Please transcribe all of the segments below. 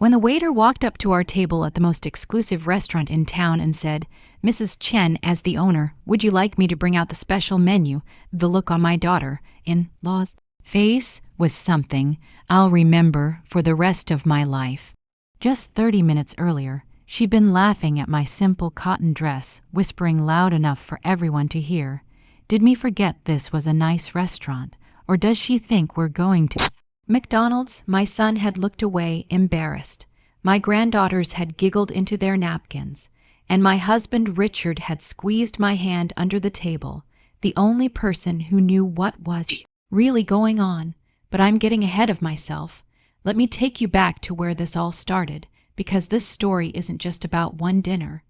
When the waiter walked up to our table at the most exclusive restaurant in town and said, "Mrs. Chen, as the owner, would you like me to bring out the special menu?" the look on my daughter-in-law's face was something I'll remember for the rest of my life. Just 30 minutes earlier, she'd been laughing at my simple cotton dress, whispering loud enough for everyone to hear. Did me forget this was a nice restaurant, or does she think we're going to McDonald's? My son had looked away, embarrassed. My granddaughters had giggled into their napkins, and my husband Richard had squeezed my hand under the table, the only person who knew what was really going on. But I'm getting ahead of myself. Let me take you back to where this all started, because this story isn't just about one dinner.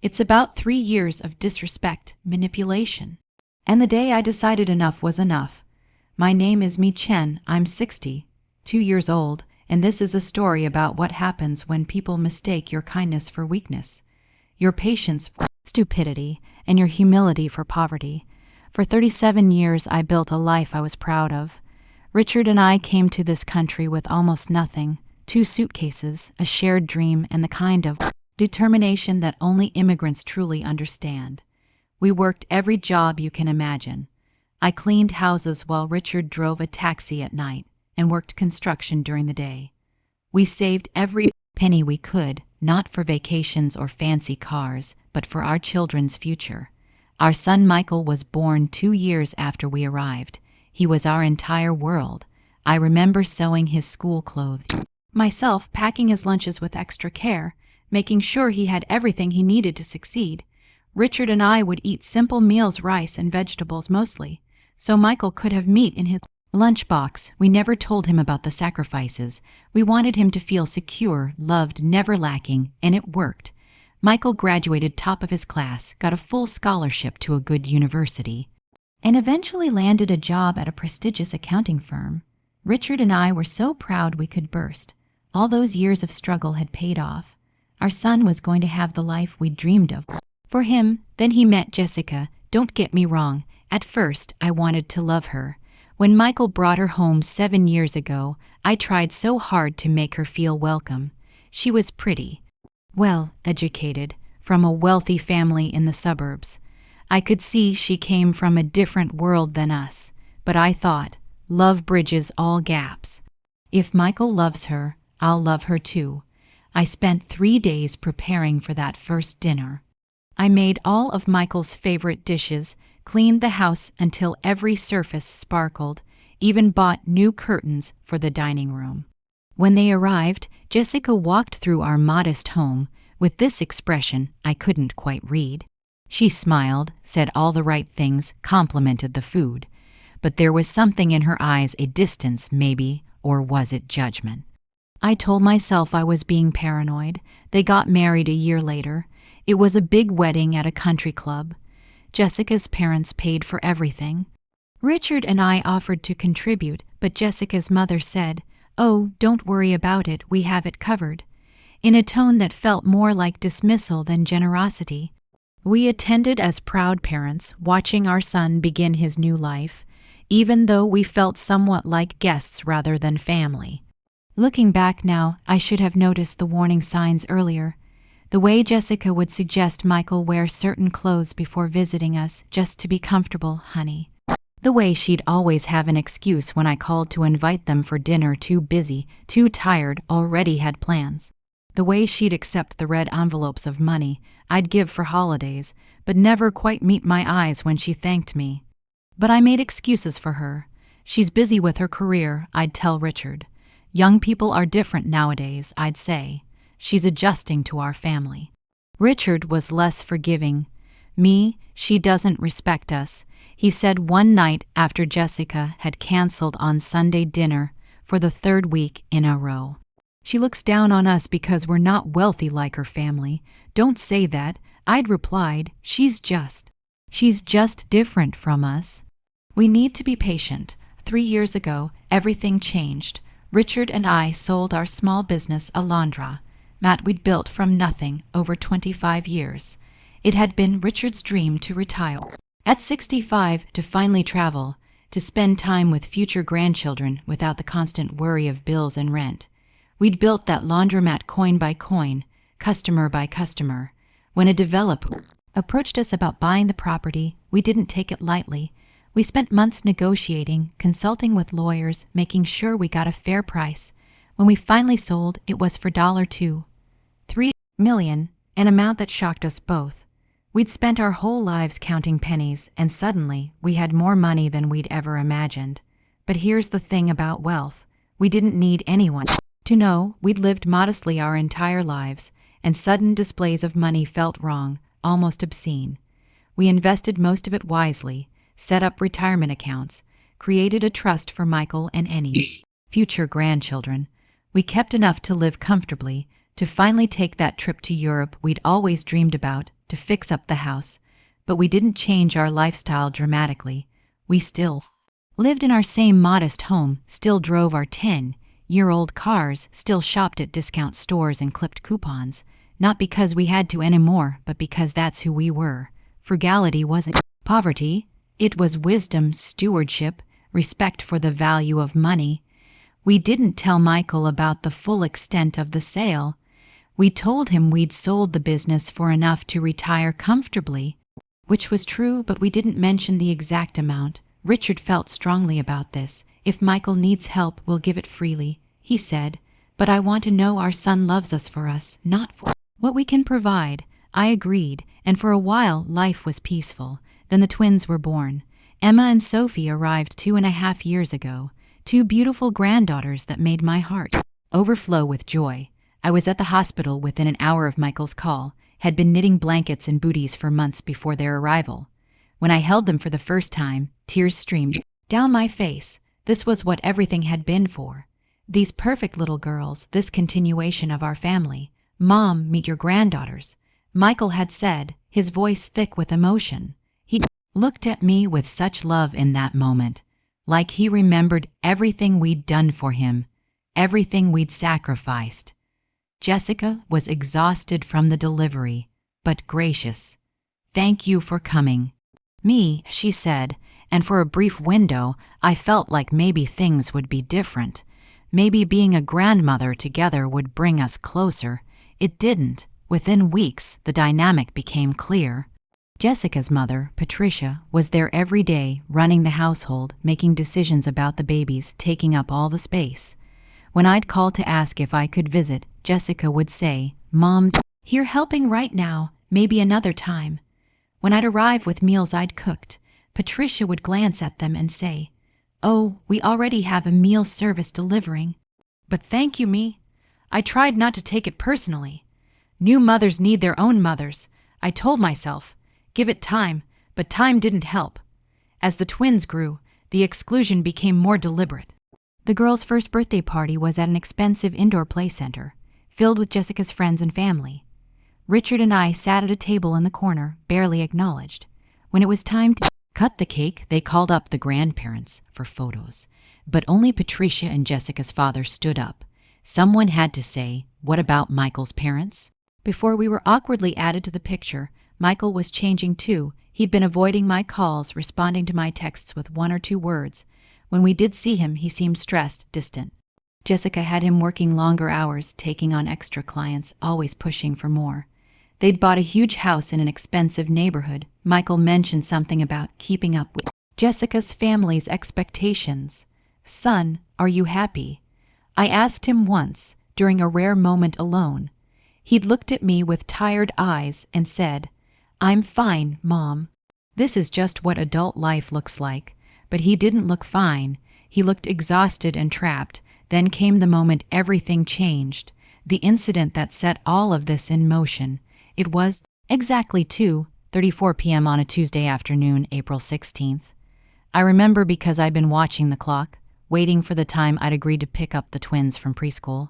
It's about 3 years of disrespect, manipulation. And the day I decided enough was enough. My name is Mi Chen, I'm 60, 2 years old, and this is a story about what happens when people mistake your kindness for weakness, your patience for stupidity, and your humility for poverty. For 37 years I built a life I was proud of. Richard and I came to this country with almost nothing, 2 suitcases, a shared dream, and the kind of determination that only immigrants truly understand. We worked every job you can imagine. I cleaned houses while Richard drove a taxi at night and worked construction during the day. We saved every penny we could, not for vacations or fancy cars, but for our children's future. Our son Michael was born 2 years after we arrived. He was our entire world. I remember sewing his school clothes, myself packing his lunches with extra care, making sure he had everything he needed to succeed. Richard and I would eat simple meals, rice and vegetables mostly, so Michael could have meat in his lunchbox. We never told him about the sacrifices. We wanted him to feel secure, loved, never lacking, and it worked. Michael graduated top of his class, got a full scholarship to a good university, and eventually landed a job at a prestigious accounting firm. Richard and I were so proud we could burst. All those years of struggle had paid off. Our son was going to have the life we dreamed of for him. Then he met Jessica. Don't get me wrong. At first, I wanted to love her. When Michael brought her home 7 years ago, I tried so hard to make her feel welcome. She was pretty, well educated, from a wealthy family in the suburbs. I could see she came from a different world than us, but I thought, love bridges all gaps. If Michael loves her, I'll love her too. I spent 3 days preparing for that first dinner. I made all of Michael's favorite dishes, cleaned the house until every surface sparkled, even bought new curtains for the dining room. When they arrived, Jessica walked through our modest home with this expression I couldn't quite read. She smiled, said all the right things, complimented the food, but there was something in her eyes, a distance maybe, or was it judgment? I told myself I was being paranoid. They got married a year later. It was a big wedding at a country club. Jessica's parents paid for everything. Richard and I offered to contribute, but Jessica's mother said, "Oh, don't worry about it, we have it covered," in a tone that felt more like dismissal than generosity. We attended as proud parents, watching our son begin his new life, even though we felt somewhat like guests rather than family. Looking back now, I should have noticed the warning signs earlier. The way Jessica would suggest Michael wear certain clothes before visiting us just to be comfortable, honey. The way she'd always have an excuse when I called to invite them for dinner, too busy, too tired, already had plans. The way she'd accept the red envelopes of money I'd give for holidays, but never quite meet my eyes when she thanked me. But I made excuses for her. She's busy with her career, I'd tell Richard. Young people are different nowadays, I'd say. She's adjusting to our family. Richard was less forgiving. Me, she doesn't respect us, he said one night after Jessica had canceled on Sunday dinner for the 3rd week in a row. She looks down on us because we're not wealthy like her family. Don't say that, I'd replied. She's just different from us. We need to be patient. 3 years ago, everything changed. Richard and I sold our small business, a laundra, mat we'd built from nothing over 25 years. It had been Richard's dream to retire at 65, to finally travel, to spend time with future grandchildren without the constant worry of bills and rent. We'd built that laundromat coin by coin, customer by customer. When a developer approached us about buying the property, we didn't take it lightly. We spent months negotiating, consulting with lawyers, making sure we got a fair price. When we finally sold, it was for $2.3 million, an amount that shocked us both. We'd spent our whole lives counting pennies, and suddenly we had more money than we'd ever imagined. But here's the thing about wealth. We didn't need anyone to know we'd lived modestly our entire lives, and sudden displays of money felt wrong, almost obscene. We invested most of it wisely, set up retirement accounts, created a trust for Michael and any future grandchildren. We kept enough to live comfortably, to finally take that trip to Europe we'd always dreamed about, to fix up the house. But we didn't change our lifestyle dramatically. We still lived in our same modest home, still drove our 10-year-old cars, still shopped at discount stores and clipped coupons. Not because we had to anymore, but because that's who we were. Frugality wasn't poverty. It was wisdom, stewardship, respect for the value of money. We didn't tell Michael about the full extent of the sale. We told him we'd sold the business for enough to retire comfortably, which was true, but we didn't mention the exact amount. Richard felt strongly about this. If Michael needs help, we'll give it freely, he said. But I want to know our son loves us for us, not for what we can provide. I agreed, and for a while life was peaceful. Then the twins were born. Emma and Sophie arrived 2.5 years ago, 2 beautiful granddaughters that made my heart overflow with joy. I was at the hospital within an hour of Michael's call, had been knitting blankets and booties for months before their arrival. When I held them for the first time, tears streamed down my face. This was what everything had been for. These perfect little girls, this continuation of our family. Mom, meet your granddaughters, Michael had said, his voice thick with emotion. He looked at me with such love in that moment, like he remembered everything we'd done for him, everything we'd sacrificed. Jessica was exhausted from the delivery, but gracious. Thank you for coming. Me, she said, and for a brief window, I felt like maybe things would be different. Maybe being a grandmother together would bring us closer. It didn't. Within weeks, the dynamic became clear. Jessica's mother, Patricia, was there every day, running the household, making decisions about the babies, taking up all the space. When I'd call to ask if I could visit, Jessica would say, Mom, here helping right now, maybe another time. When I'd arrive with meals I'd cooked, Patricia would glance at them and say, Oh, we already have a meal service delivering. But thank you, me. I tried not to take it personally. New mothers need their own mothers. I told myself, give it time, but time didn't help. As the twins grew, the exclusion became more deliberate. The girls' first birthday party was at an expensive indoor play center, filled with Jessica's friends and family. Richard and I sat at a table in the corner, barely acknowledged. When it was time to cut the cake, they called up the grandparents for photos. But only Patricia and Jessica's father stood up. Someone had to say, what about Michael's parents? Before we were awkwardly added to the picture, Michael was changing too. He'd been avoiding my calls, responding to my texts with 1 or 2 words. When we did see him, he seemed stressed, distant. Jessica had him working longer hours, taking on extra clients, always pushing for more. They'd bought a huge house in an expensive neighborhood. Michael mentioned something about keeping up with Jessica's family's expectations. Son, are you happy? I asked him once, during a rare moment alone. He'd looked at me with tired eyes and said, I'm fine, Mom. This is just what adult life looks like. But he didn't look fine. He looked exhausted and trapped. Then came the moment everything changed, the incident that set all of this in motion. It was exactly 2:34 p.m. on a Tuesday afternoon, April 16th. I remember because I'd been watching the clock, waiting for the time I'd agreed to pick up the twins from preschool.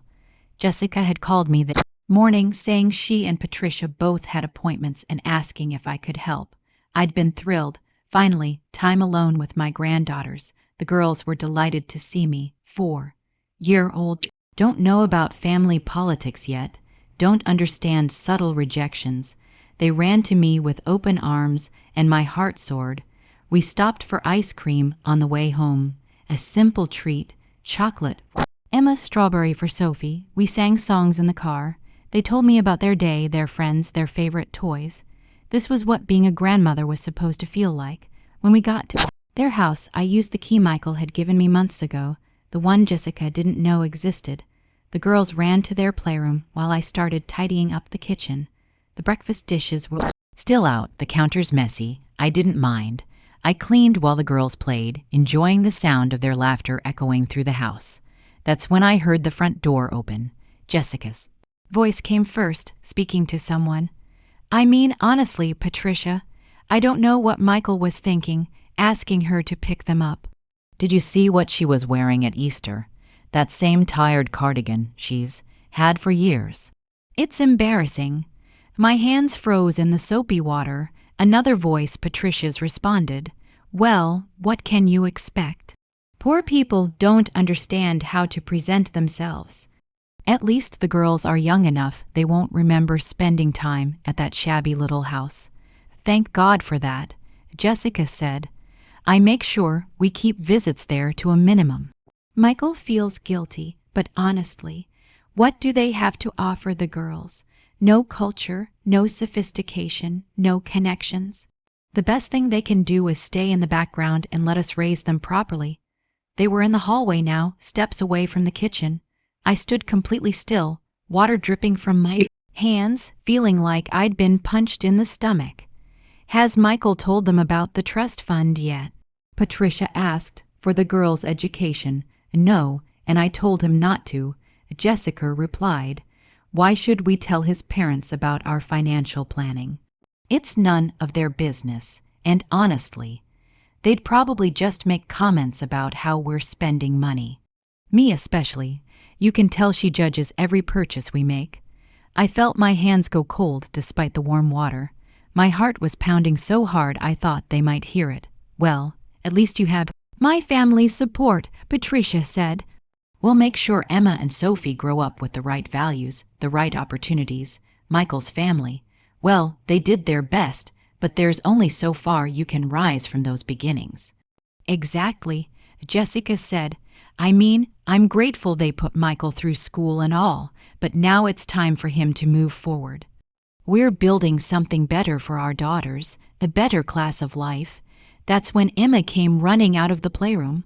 Jessica had called me that morning saying she and Patricia both had appointments and asking if I could help. I'd been thrilled. Finally, time alone with my granddaughters. The girls were delighted to see me. 4-year-old. Don't know about family politics yet. Don't understand subtle rejections. They ran to me with open arms, and my heart soared. We stopped for ice cream on the way home. A simple treat, chocolate Emma strawberry for Sophie. We sang songs in the car. They told me about their day, their friends, their favorite toys. This was what being a grandmother was supposed to feel like. When we got to their house, I used the key Michael had given me months ago, the one Jessica didn't know existed. The girls ran to their playroom while I started tidying up the kitchen. The breakfast dishes were still out, the counters messy. I didn't mind. I cleaned while the girls played, enjoying the sound of their laughter echoing through the house. That's when I heard the front door open. Jessica's voice came first, speaking to someone. I mean, honestly, Patricia, I don't know what Michael was thinking, asking her to pick them up. Did you see what she was wearing at Easter? That same tired cardigan she's had for years. It's embarrassing. My hands froze in the soapy water. Another voice, Patricia's, responded. Well, what can you expect? Poor people don't understand how to present themselves. At least the girls are young enough they won't remember spending time at that shabby little house. Thank God for that, Jessica said. I make sure we keep visits there to a minimum. Michael feels guilty, but honestly, what do they have to offer the girls? No culture, no sophistication, no connections. The best thing they can do is stay in the background and let us raise them properly. They were in the hallway now, steps away from the kitchen. I stood completely still, water dripping from my hands, feeling like I'd been punched in the stomach. Has Michael told them about the trust fund yet? Patricia asked, for the girls' education. No, and I told him not to. Jessica replied, why should we tell his parents about our financial planning? It's none of their business, and honestly, they'd probably just make comments about how we're spending money. Me especially. You can tell she judges every purchase we make. I felt my hands go cold despite the warm water. My heart was pounding so hard I thought they might hear it. Well, at least you have my family's support, Patricia said. We'll make sure Emma and Sophie grow up with the right values, the right opportunities. Michael's family. Well, they did their best, but there's only so far you can rise from those beginnings. Exactly, Jessica said. I mean, I'm grateful they put Michael through school and all, but now it's time for him to move forward. We're building something better for our daughters, a better class of life. That's when Emma came running out of the playroom.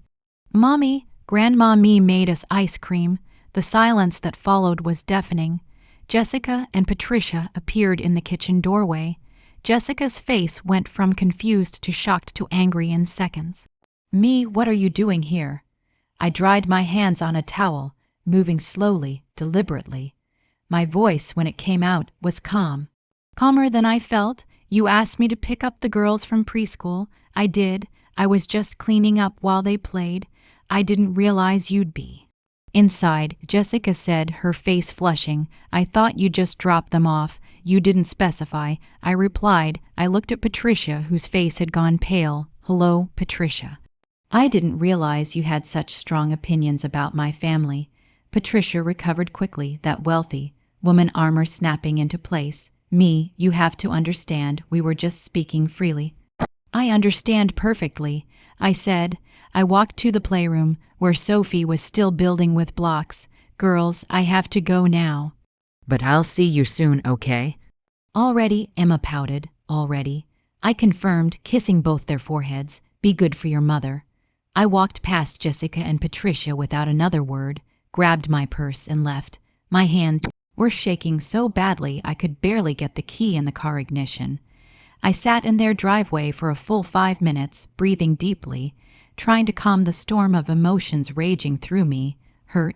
Mommy, Grandma Me made us ice cream. The silence that followed was deafening. Jessica and Patricia appeared in the kitchen doorway. Jessica's face went from confused to shocked to angry in seconds. Me, what are you doing here? I dried my hands on a towel, moving slowly, deliberately. My voice, when it came out, was calm. Calmer than I felt. You asked me to pick up the girls from preschool. I did. I was just cleaning up while they played. I didn't realize you'd be. Inside, Jessica said, her face flushing, I thought you just dropped them off. You didn't specify. I replied. I looked at Patricia, whose face had gone pale. Hello, Patricia. I didn't realize you had such strong opinions about my family. Patricia recovered quickly, that wealthy woman armor snapping into place. Me, you have to understand, we were just speaking freely. I understand perfectly, I said. I walked to the playroom, where Sophie was still building with blocks. Girls, I have to go now. But I'll see you soon, okay? Already, Emma pouted. Already. I confirmed, kissing both their foreheads. Be good for your mother. I walked past Jessica and Patricia without another word, grabbed my purse and left. My hands were shaking so badly I could barely get the key in the car ignition. I sat in their driveway for a full 5 minutes, breathing deeply, trying to calm the storm of emotions raging through me. Hurt,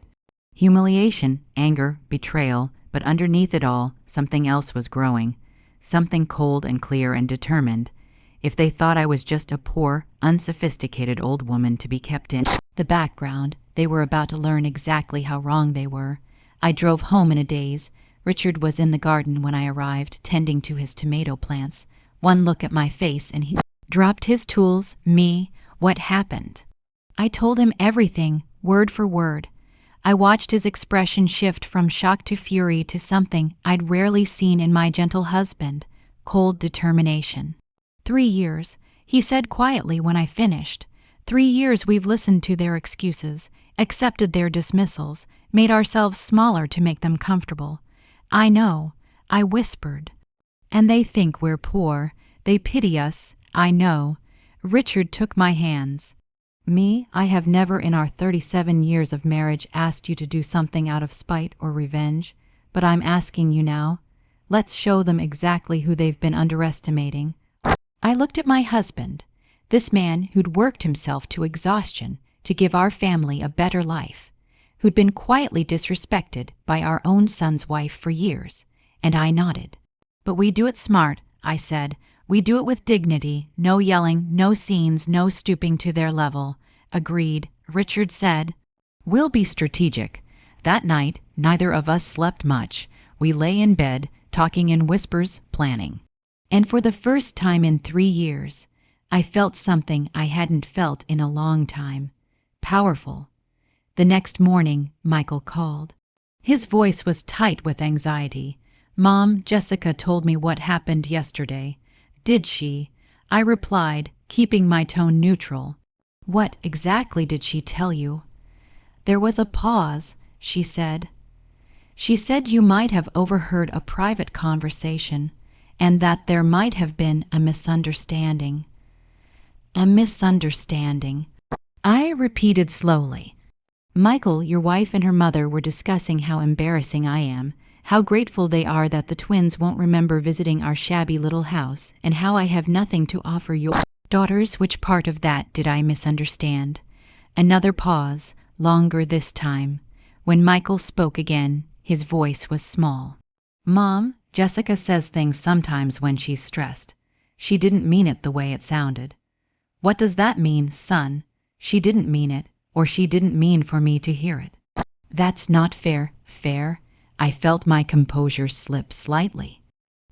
humiliation, anger, betrayal, but underneath it all, something else was growing. Something cold and clear and determined. If they thought I was just a poor, unsophisticated old woman to be kept in the background, they were about to learn exactly how wrong they were. I drove home in a daze. Richard was in the garden when I arrived, tending to his tomato plants. One look at my face and he dropped his tools. Me, what happened? I told him everything, word for word. I watched his expression shift from shock to fury to something I'd rarely seen in my gentle husband, cold determination. 3 years, he said quietly when I finished. 3 years we've listened to their excuses, accepted their dismissals, made ourselves smaller to make them comfortable. I know, I whispered. And they think we're poor. They pity us, I know. Richard took my hands. Me, I have never in our 37 years of marriage asked you to do something out of spite or revenge, but I'm asking you now. Let's show them exactly who they've been underestimating. I looked at my husband, this man who'd worked himself to exhaustion to give our family a better life, who'd been quietly disrespected by our own son's wife for years, and I nodded. But we do it smart, I said. We do it with dignity, no yelling, no scenes, no stooping to their level. Agreed. Richard said, We'll be strategic. That night, neither of us slept much. We lay in bed, talking in whispers, planning. And for the first time in 3 years, I felt something I hadn't felt in a long time. Powerful. The next morning, Michael called. His voice was tight with anxiety. Mom, Jessica told me what happened yesterday. Did she? I replied, keeping my tone neutral. What exactly did she tell you? There was a pause, she said. She said you might have overheard a private conversation, and that there might have been a misunderstanding. A misunderstanding. I repeated slowly. Michael, your wife and her mother were discussing how embarrassing I am, how grateful they are that the twins won't remember visiting our shabby little house, and how I have nothing to offer your daughters. Which part of that did I misunderstand? Another pause, longer this time. When Michael spoke again, his voice was small. Mom, Jessica says things sometimes when she's stressed. She didn't mean it the way it sounded. What does that mean, son? She didn't mean it, or she didn't mean for me to hear it. That's not fair. Fair? I felt my composure slip slightly.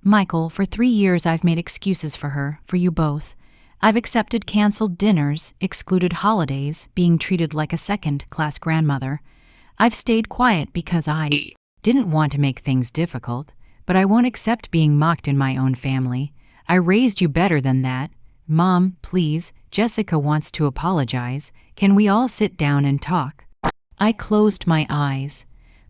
Michael, for 3 years I've made excuses for her, for you both. I've accepted canceled dinners, excluded holidays, being treated like a second-class grandmother. I've stayed quiet because I didn't want to make things difficult, but I won't accept being mocked in my own family. I raised you better than that. Mom, please, Jessica wants to apologize. Can we all sit down and talk? I closed my eyes.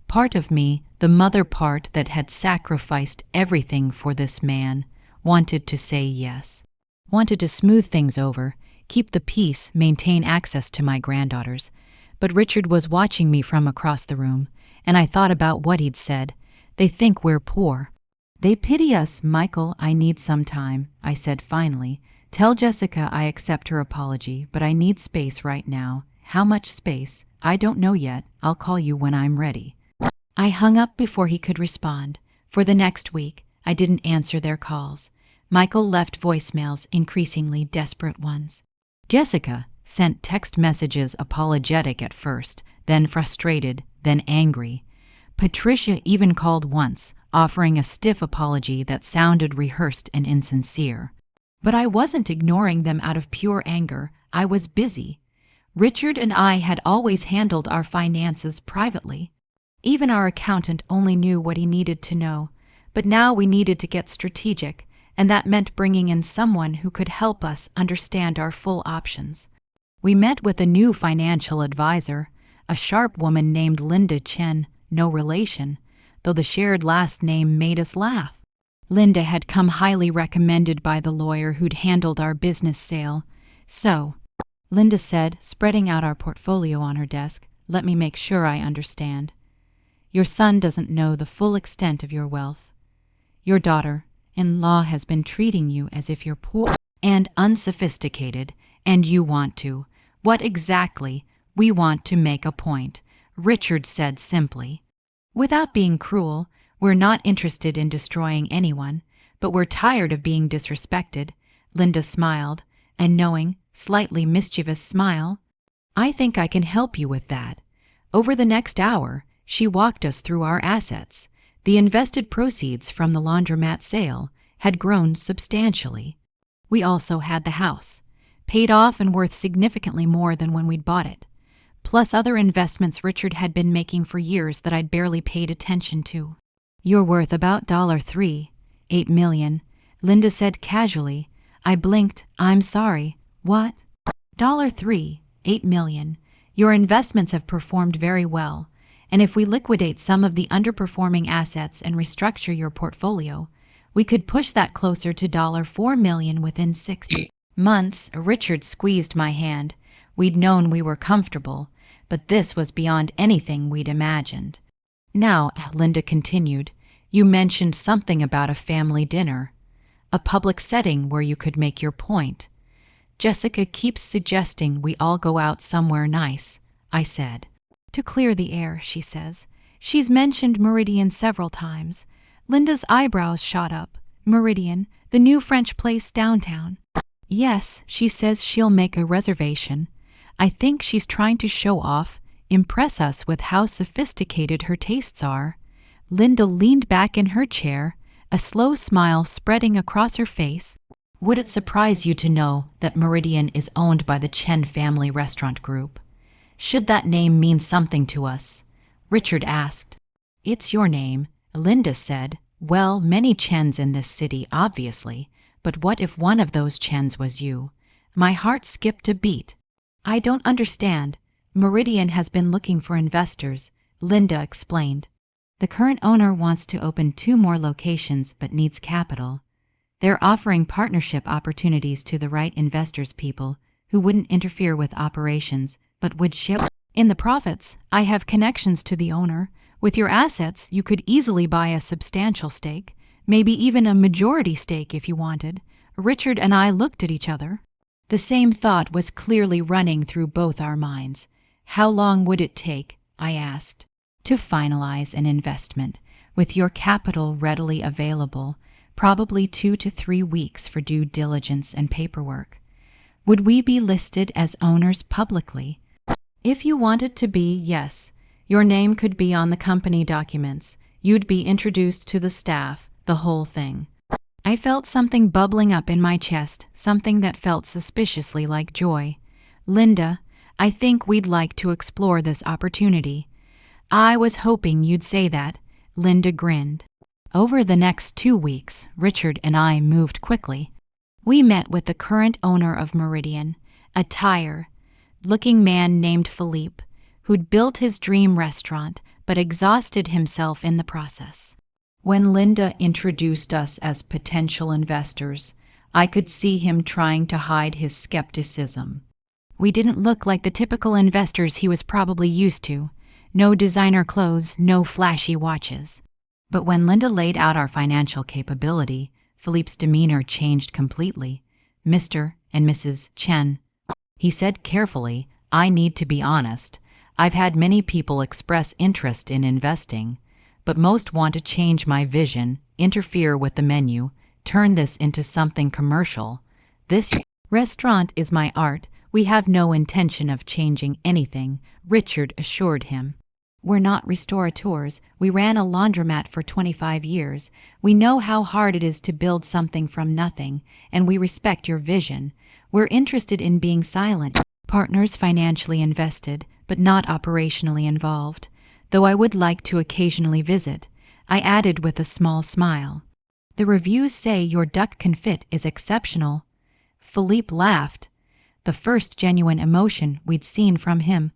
Part of me, the mother part that had sacrificed everything for this man, wanted to say yes. Wanted to smooth things over, keep the peace, maintain access to my granddaughters. But Richard was watching me from across the room, and I thought about what he'd said. They think we're poor. They pity us, Michael. I need some time, I said finally. Tell Jessica I accept her apology, but I need space right now. How much space? I don't know yet. I'll call you when I'm ready. I hung up before he could respond. For the next week, I didn't answer their calls. Michael left voicemails, increasingly desperate ones. Jessica sent text messages apologetic at first, then frustrated, then angry. Patricia even called once, offering a stiff apology that sounded rehearsed and insincere. But I wasn't ignoring them out of pure anger. I was busy. Richard and I had always handled our finances privately. Even our accountant only knew what he needed to know. But now we needed to get strategic, and that meant bringing in someone who could help us understand our full options. We met with a new financial advisor, a sharp woman named Linda Chen, no relation, though the shared last name made us laugh. Linda had come highly recommended by the lawyer who'd handled our business sale. So, Linda said, spreading out our portfolio on her desk, let me make sure I understand. Your son doesn't know the full extent of your wealth. Your daughter-in-law has been treating you as if you're poor and unsophisticated, and you want to. What exactly? We want to make a point, Richard said simply. Without being cruel, we're not interested in destroying anyone, but we're tired of being disrespected. Linda smiled, a knowing, slightly mischievous smile. I think I can help you with that. Over the next hour, she walked us through our assets. The invested proceeds from the laundromat sale had grown substantially. We also had the house, paid off and worth significantly more than when we'd bought it, plus other investments Richard had been making for years that I'd barely paid attention to. You're worth about $3, $8 million, Linda said casually. I blinked. I'm sorry. What? $3, $8 million. Your investments have performed very well, and if we liquidate some of the underperforming assets and restructure your portfolio, we could push that closer to $4 million within 6 months. Richard squeezed my hand. We'd known we were comfortable, but this was beyond anything we'd imagined. Now, Linda continued, you mentioned something about a family dinner, a public setting where you could make your point. Jessica keeps suggesting we all go out somewhere nice, I said. To clear the air, she says. She's mentioned Meridian several times. Linda's eyebrows shot up. Meridian, the new French place downtown. Yes, she says she'll make a reservation. I think she's trying to show off, impress us with how sophisticated her tastes are. Linda leaned back in her chair, a slow smile spreading across her face. Would it surprise you to know that Meridian is owned by the Chen family restaurant group? Should that name mean something to us? Richard asked. It's your name, Linda said. Well, many Chens in this city, obviously, but what if one of those Chens was you? My heart skipped a beat. I don't understand. Meridian has been looking for investors, Linda explained. The current owner wants to open 2 more locations but needs capital. They're offering partnership opportunities to the right investors, people who wouldn't interfere with operations but would share in the profits. I have connections to the owner. With your assets, you could easily buy a substantial stake, maybe even a majority stake if you wanted. Richard and I looked at each other. The same thought was clearly running through both our minds. How long would it take, I asked, to finalize an investment with your capital readily available? Probably 2 to 3 weeks for due diligence and paperwork. Would we be listed as owners publicly? If you wanted to be, yes. Your name could be on the company documents. You'd be introduced to the staff, the whole thing. I felt something bubbling up in my chest, something that felt suspiciously like joy. Linda, I think we'd like to explore this opportunity. I was hoping you'd say that. Linda grinned. Over the next 2 weeks, Richard and I moved quickly. We met with the current owner of Meridian, a tired-looking man named Philippe, who'd built his dream restaurant but exhausted himself in the process. When Linda introduced us as potential investors, I could see him trying to hide his skepticism. We didn't look like the typical investors he was probably used to. No designer clothes, no flashy watches. But when Linda laid out our financial capability, Philippe's demeanor changed completely. Mr. and Mrs. Chen, he said carefully, I need to be honest. I've had many people express interest in investing, but most want to change my vision, interfere with the menu, turn this into something commercial. This restaurant is my art. We have no intention of changing anything, Richard assured him. We're not restaurateurs. We ran a laundromat for 25 years. We know how hard it is to build something from nothing, and we respect your vision. We're interested in being silent partners, financially invested, but not operationally involved, though I would like to occasionally visit, I added with a small smile. The reviews say your duck confit is exceptional. Philippe laughed, the first genuine emotion we'd seen from him.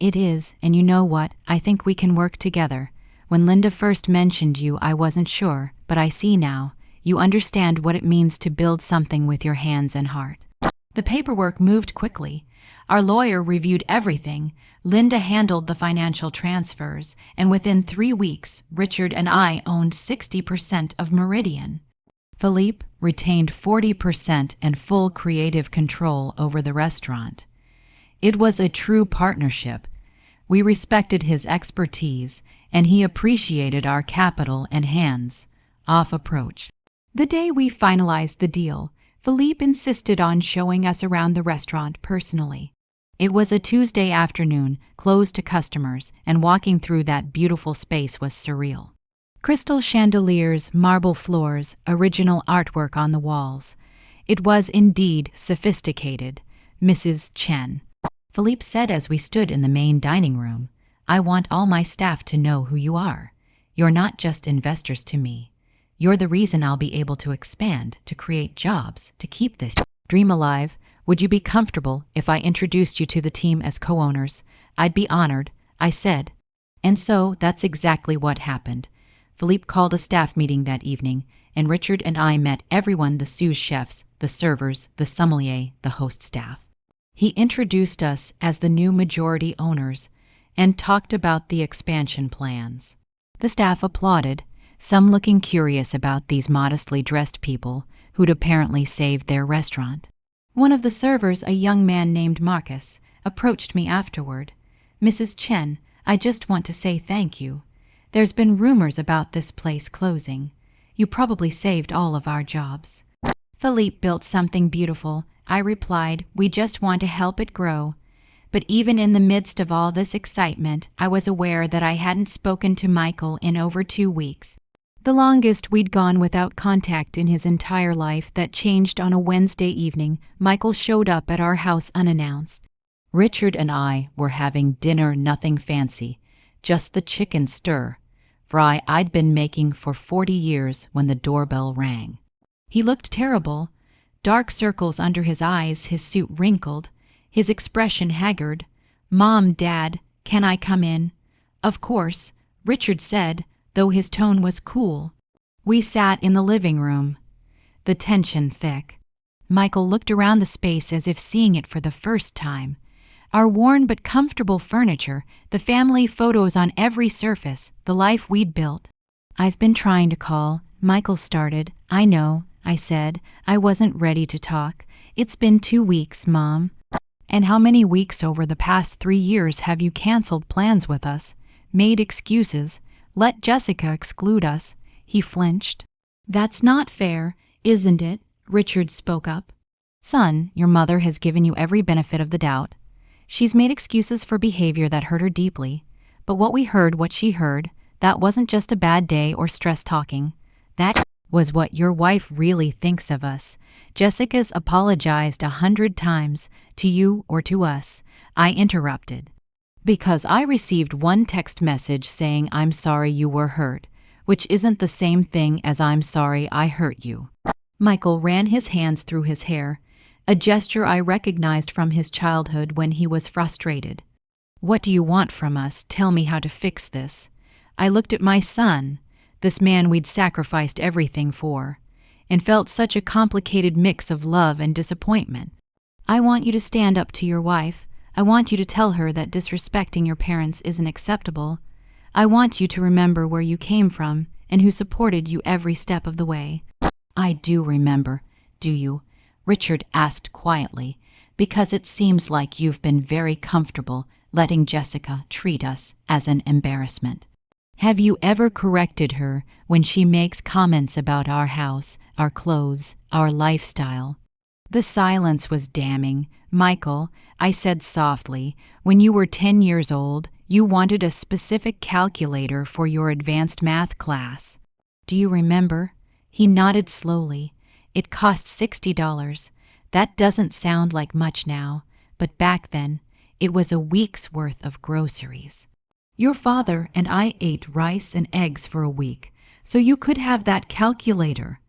It is, and you know what, I think we can work together. When Linda first mentioned you, I wasn't sure, but I see now. You understand what it means to build something with your hands and heart. The paperwork moved quickly. Our lawyer reviewed everything. Linda handled the financial transfers, and within 3 weeks, Richard and I owned 60% of Meridian. Philippe retained 40% and full creative control over the restaurant. It was a true partnership. We respected his expertise, and he appreciated our capital and hands-off approach. The day we finalized the deal, Philippe insisted on showing us around the restaurant personally. It was a Tuesday afternoon, closed to customers, and walking through that beautiful space was surreal. Crystal chandeliers, marble floors, original artwork on the walls. It was indeed sophisticated. Mrs. Chen, Philippe said as we stood in the main dining room, I want all my staff to know who you are. You're not just investors to me. You're the reason I'll be able to expand, to create jobs, to keep this dream alive. Would you be comfortable if I introduced you to the team as co-owners? I'd be honored, I said. And so that's exactly what happened. Philippe called a staff meeting that evening, and Richard and I met everyone, the sous chefs, the servers, the sommelier, the host staff. He introduced us as the new majority owners and talked about the expansion plans. The staff applauded, some looking curious about these modestly dressed people who'd apparently saved their restaurant. One of the servers, a young man named Marcus, approached me afterward. "Mrs. Chen, I just want to say thank you. There's been rumors about this place closing. You probably saved all of our jobs." "Philippe built something beautiful," I replied. "We just want to help it grow." But even in the midst of all this excitement, I was aware that I hadn't spoken to Michael in over 2 weeks. The longest we'd gone without contact in his entire life. That changed on a Wednesday evening. Michael showed up at our house unannounced. Richard and I were having dinner, nothing fancy, just the chicken stir, fry I'd been making for 40 years when the doorbell rang. He looked terrible, dark circles under his eyes, his suit wrinkled, his expression haggard. "Mom, Dad, can I come in?" "Of course," Richard said, though his tone was cool. We sat in the living room, the tension thick. Michael looked around the space as if seeing it for the first time. Our worn but comfortable furniture, the family photos on every surface, the life we'd built. "I've been trying to call," Michael started. "I know," I said. I wasn't ready to talk. "It's been 2 weeks, Mom." "And how many weeks over the past 3 years have you canceled plans with us, made excuses, let Jessica exclude us?" He flinched. "That's not fair, isn't it?" Richard spoke up. "Son, your mother has given you every benefit of the doubt. She's made excuses for behavior that hurt her deeply. But what she heard, that wasn't just a bad day or stress talking. That was what your wife really thinks of us. Jessica's apologized 100 times, to you or to us," I interrupted. "Because I received one text message saying I'm sorry you were hurt, which isn't the same thing as I'm sorry I hurt you." Michael ran his hands through his hair, a gesture I recognized from his childhood when he was frustrated. "What do you want from us? Tell me how to fix this." I looked at my son, this man we'd sacrificed everything for, and felt such a complicated mix of love and disappointment. "I want you to stand up to your wife. I want you to tell her that disrespecting your parents isn't acceptable. I want you to remember where you came from and who supported you every step of the way." "I do remember, do you?" Richard asked quietly, "because it seems like you've been very comfortable letting Jessica treat us as an embarrassment. Have you ever corrected her when she makes comments about our house, our clothes, our lifestyle?" The silence was damning. "Michael," I said softly, "when you were 10 years old, you wanted a specific calculator for your advanced math class. Do you remember?" He nodded slowly. "It cost $60. That doesn't sound like much now, but back then, it was a week's worth of groceries. Your father and I ate rice and eggs for a week, so you could have that calculator.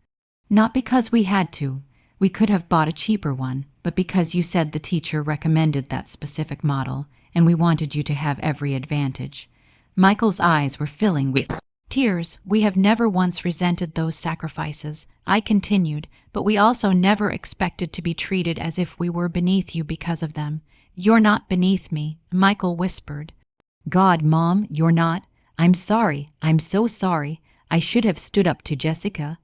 Not because we had to. We could have bought a cheaper one, but because you said the teacher recommended that specific model, and we wanted you to have every advantage." Michael's eyes were filling with tears. "We have never once resented those sacrifices," I continued, "but we also never expected to be treated as if we were beneath you because of them." "You're not beneath me," Michael whispered. "God, Mom, you're not. I'm sorry. I'm so sorry. I should have stood up to Jessica.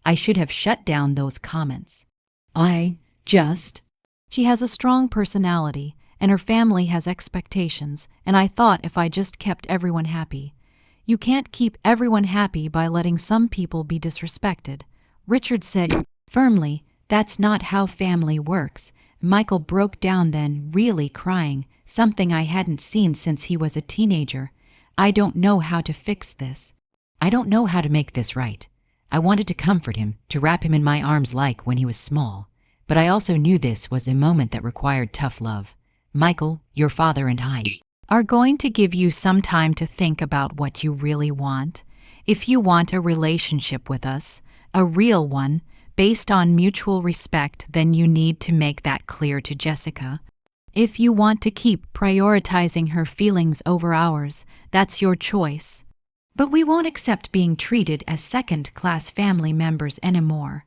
I should have shut down those comments. She has a strong personality, and her family has expectations, and I thought if I just kept everyone happy." "You can't keep everyone happy by letting some people be disrespected," Richard said firmly. "That's not how family works." Michael broke down then, really crying, something I hadn't seen since he was a teenager. "I don't know how to fix this. I don't know how to make this right. I wanted to comfort him, to wrap him in my arms like when he was small. But I also knew this was a moment that required tough love. Michael, your father and I are going to give you some time to think about what you really want. If you want a relationship with us, a real one, based on mutual respect, then you need to make that clear to Jessica. If you want to keep prioritizing her feelings over ours, that's your choice. But we won't accept being treated as second-class family members anymore.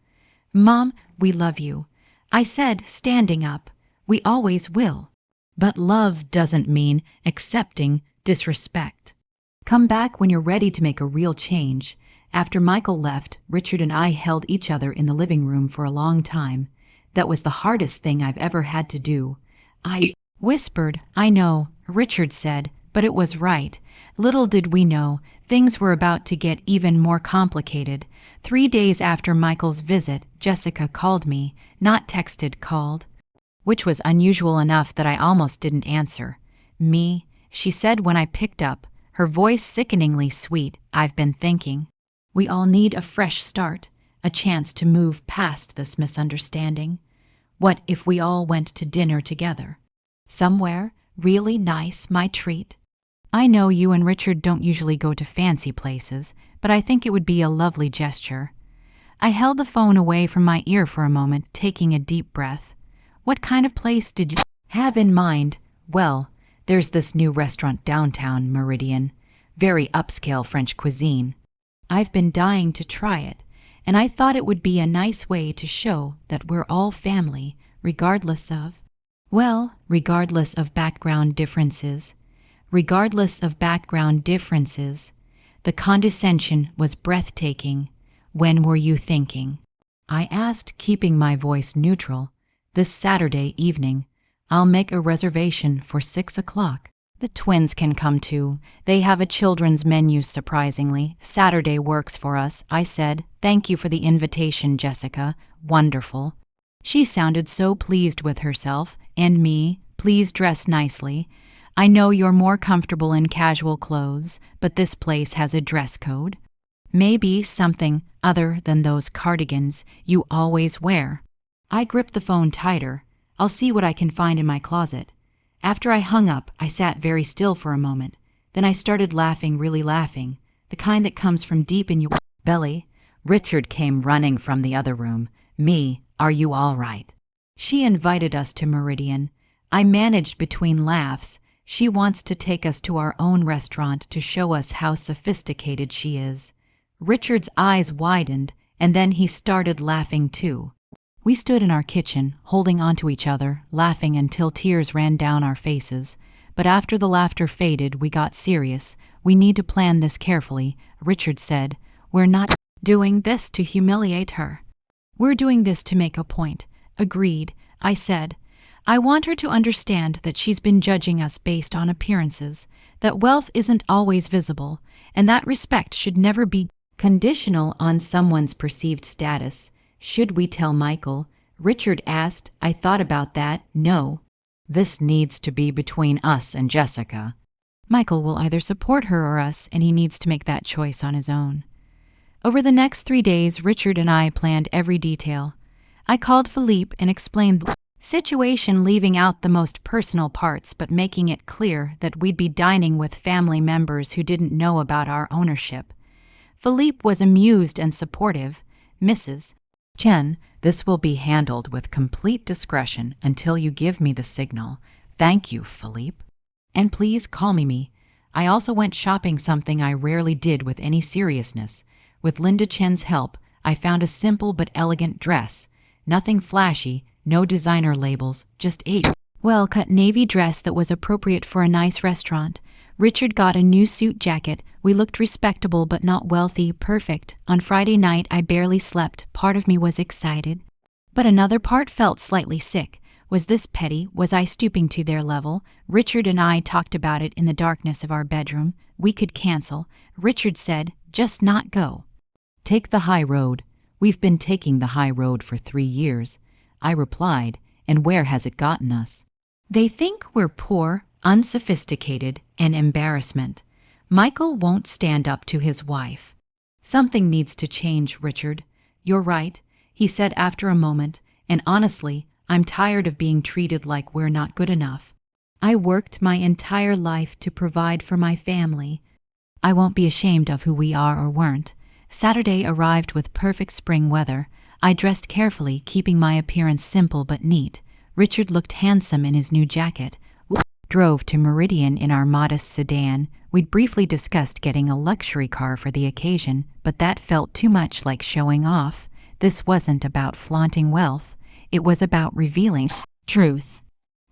Mom, we love you. I said, standing up. We always will. But love doesn't mean accepting disrespect. Come back when you're ready to make a real change. After Michael left, Richard and I held each other in the living room for a long time. That was the hardest thing I've ever had to do. I whispered, I know, Richard said, but it was right. Little did we know, things were about to get even more complicated. 3 days after Michael's visit, Jessica called me, not texted, called, which was unusual enough that I almost didn't answer. Me, she said when I picked up, her voice sickeningly sweet. I've been thinking. We all need a fresh start, a chance to move past this misunderstanding. What if we all went to dinner together? Somewhere really nice, my treat. I know you and Richard don't usually go to fancy places, but I think it would be a lovely gesture. I held the phone away from my ear for a moment, taking a deep breath. What kind of place did you have in mind? Well, there's this new restaurant downtown, Meridian. Very upscale French cuisine. I've been dying to try it, and I thought it would be a nice way to show that we're all family, regardless of background differences. Regardless of background differences. The condescension was breathtaking. When were you thinking? I asked, keeping my voice neutral. This Saturday evening. I'll make a reservation for 6 o'clock. The twins can come too. They have a children's menu, surprisingly. Saturday works for us, I said. Thank you for the invitation, Jessica. Wonderful. She sounded so pleased with herself, and me. Please dress nicely. I know you're more comfortable in casual clothes, but this place has a dress code. Maybe something other than those cardigans you always wear. I gripped the phone tighter. I'll see what I can find in my closet. After I hung up, I sat very still for a moment. Then I started laughing, really laughing, the kind that comes from deep in your belly. Richard came running from the other room. Me, are you all right? She invited us to Meridian. I managed between laughs. She wants to take us to our own restaurant to show us how sophisticated she is. Richard's eyes widened, and then he started laughing too. We stood in our kitchen, holding onto each other, laughing until tears ran down our faces. But after the laughter faded, we got serious. We need to plan this carefully, Richard said. We're not doing this to humiliate her. We're doing this to make a point. Agreed, I said. I want her to understand that she's been judging us based on appearances, that wealth isn't always visible, and that respect should never be conditional on someone's perceived status. Should we tell Michael? Richard asked. I thought about that. No. This needs to be between us and Jessica. Michael will either support her or us, and he needs to make that choice on his own. Over the next 3 days, Richard and I planned every detail. I called Philippe and explained the situation, leaving out the most personal parts, but making it clear that we'd be dining with family members who didn't know about our ownership. Philippe was amused and supportive. Mrs. Chen, this will be handled with complete discretion until you give me the signal. Thank you, Philippe. And please call me. I also went shopping, something I rarely did with any seriousness. With Linda Chen's help, I found a simple but elegant dress. Nothing flashy, no designer labels, just a well-cut navy dress that was appropriate for a nice restaurant. Richard got a new suit jacket. We looked respectable but not wealthy. Perfect. On Friday night, I barely slept. Part of me was excited, but another part felt slightly sick. Was this petty? Was I stooping to their level? Richard and I talked about it in the darkness of our bedroom. We could cancel. Richard said, just not go. Take the high road. We've been taking the high road for 3 years. I replied, and where has it gotten us? They think we're poor, unsophisticated, and embarrassment. Michael won't stand up to his wife. Something needs to change, Richard. You're right, he said after a moment, and honestly, I'm tired of being treated like we're not good enough. I worked my entire life to provide for my family. I won't be ashamed of who we are or weren't. Saturday arrived with perfect spring weather. I dressed carefully, keeping my appearance simple but neat. Richard looked handsome in his new jacket. We drove to Meridian in our modest sedan. We'd briefly discussed getting a luxury car for the occasion, but that felt too much like showing off. This wasn't about flaunting wealth. It was about revealing truth.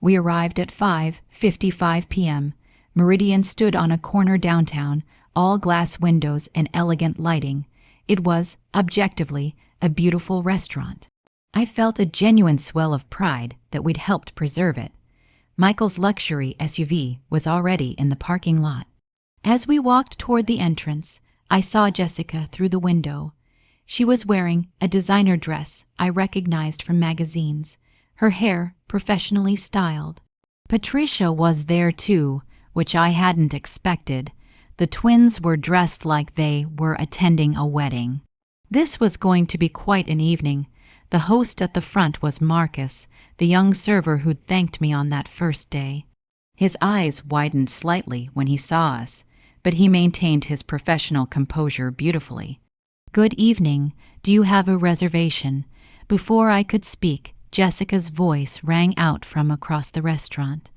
We arrived at 5:55 p.m. Meridian stood on a corner downtown, all glass windows and elegant lighting. It was, objectively, a beautiful restaurant. I felt a genuine swell of pride that we'd helped preserve it. Michael's luxury SUV was already in the parking lot. As we walked toward the entrance, I saw Jessica through the window. She was wearing a designer dress I recognized from magazines, her hair professionally styled. Patricia was there too, which I hadn't expected. The twins were dressed like they were attending a wedding. This was going to be quite an evening. The host at the front was Marcus, the young server who'd thanked me on that first day. His eyes widened slightly when he saw us, but he maintained his professional composure beautifully. "Good evening. Do you have a reservation?" Before I could speak, Jessica's voice rang out from across the restaurant.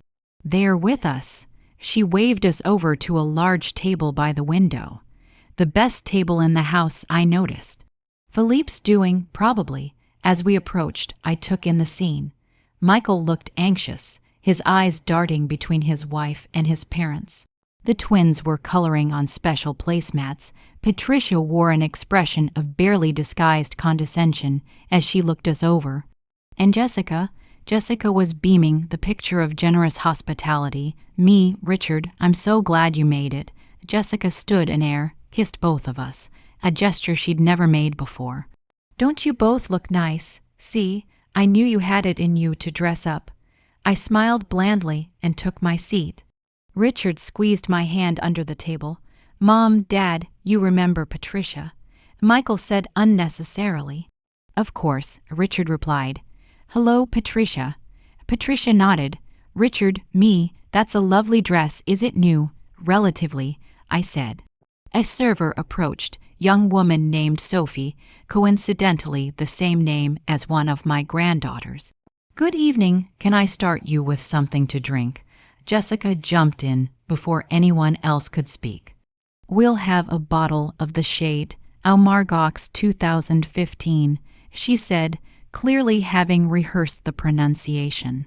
"They're with us." She waved us over to a large table by the window. The best table in the house, I noticed. Philippe's doing, probably. As we approached, I took in the scene. Michael looked anxious, his eyes darting between his wife and his parents. The twins were coloring on special placemats. Patricia wore an expression of barely disguised condescension as she looked us over. And Jessica was beaming, the picture of generous hospitality. "Me, Richard, I'm so glad you made it." Jessica stood an air, kissed both of us, a gesture she'd never made before. "Don't you both look nice? See, I knew you had it in you to dress up." I smiled blandly and took my seat. Richard squeezed my hand under the table. "Mom, Dad, you remember Patricia." Michael said unnecessarily. "Of course," Richard replied. "Hello, Patricia." Patricia nodded. "Richard, me, that's a lovely dress. Is it new?" "Relatively," I said. A server approached, young woman named Sophie, coincidentally the same name as one of my granddaughters. "Good evening. Can I start you with something to drink?" Jessica jumped in before anyone else could speak. "We'll have a bottle of the shade, Almargox 2015, she said, clearly having rehearsed the pronunciation.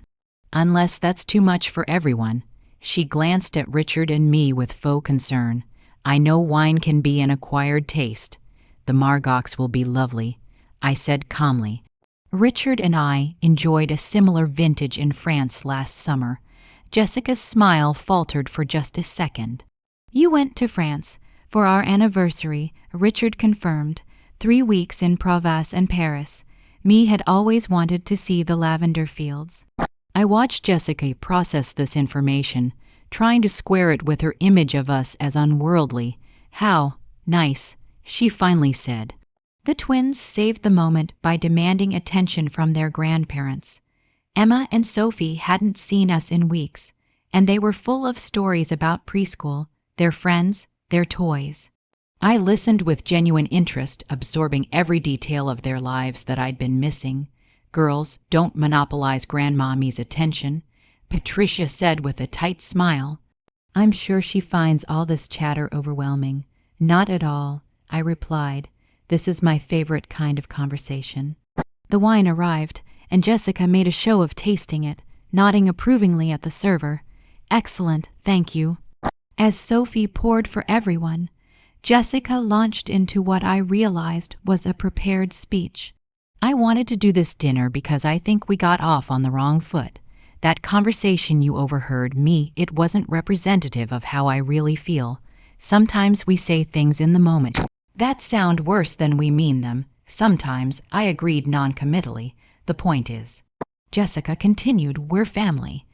"Unless that's too much for everyone." She glanced at Richard and me with faux concern. "I know wine can be an acquired taste. The Margox will be lovely," I said calmly. Richard and I enjoyed a similar vintage in France last summer. Jessica's smile faltered for just a second. "You went to France for our anniversary," Richard confirmed. 3 weeks in Provence and Paris. Me had always wanted to see the lavender fields. I watched Jessica process this information, trying to square it with her image of us as unworldly. "How nice," she finally said. The twins saved the moment by demanding attention from their grandparents. Emma and Sophie hadn't seen us in weeks, and they were full of stories about preschool, their friends, their toys. I listened with genuine interest, absorbing every detail of their lives that I'd been missing. "Girls, don't monopolize Grandmommy's attention," Patricia said with a tight smile. "I'm sure she finds all this chatter overwhelming." "Not at all," I replied. "This is my favorite kind of conversation." The wine arrived, and Jessica made a show of tasting it, nodding approvingly at the server. "Excellent, thank you." As Sophie poured for everyone, Jessica launched into what I realized was a prepared speech. "I wanted to do this dinner because I think we got off on the wrong foot. That conversation you overheard, it wasn't representative of how I really feel. Sometimes we say things in the moment that sound worse than we mean them. Sometimes," I agreed non-committally. "The point is," Jessica continued, "we're family.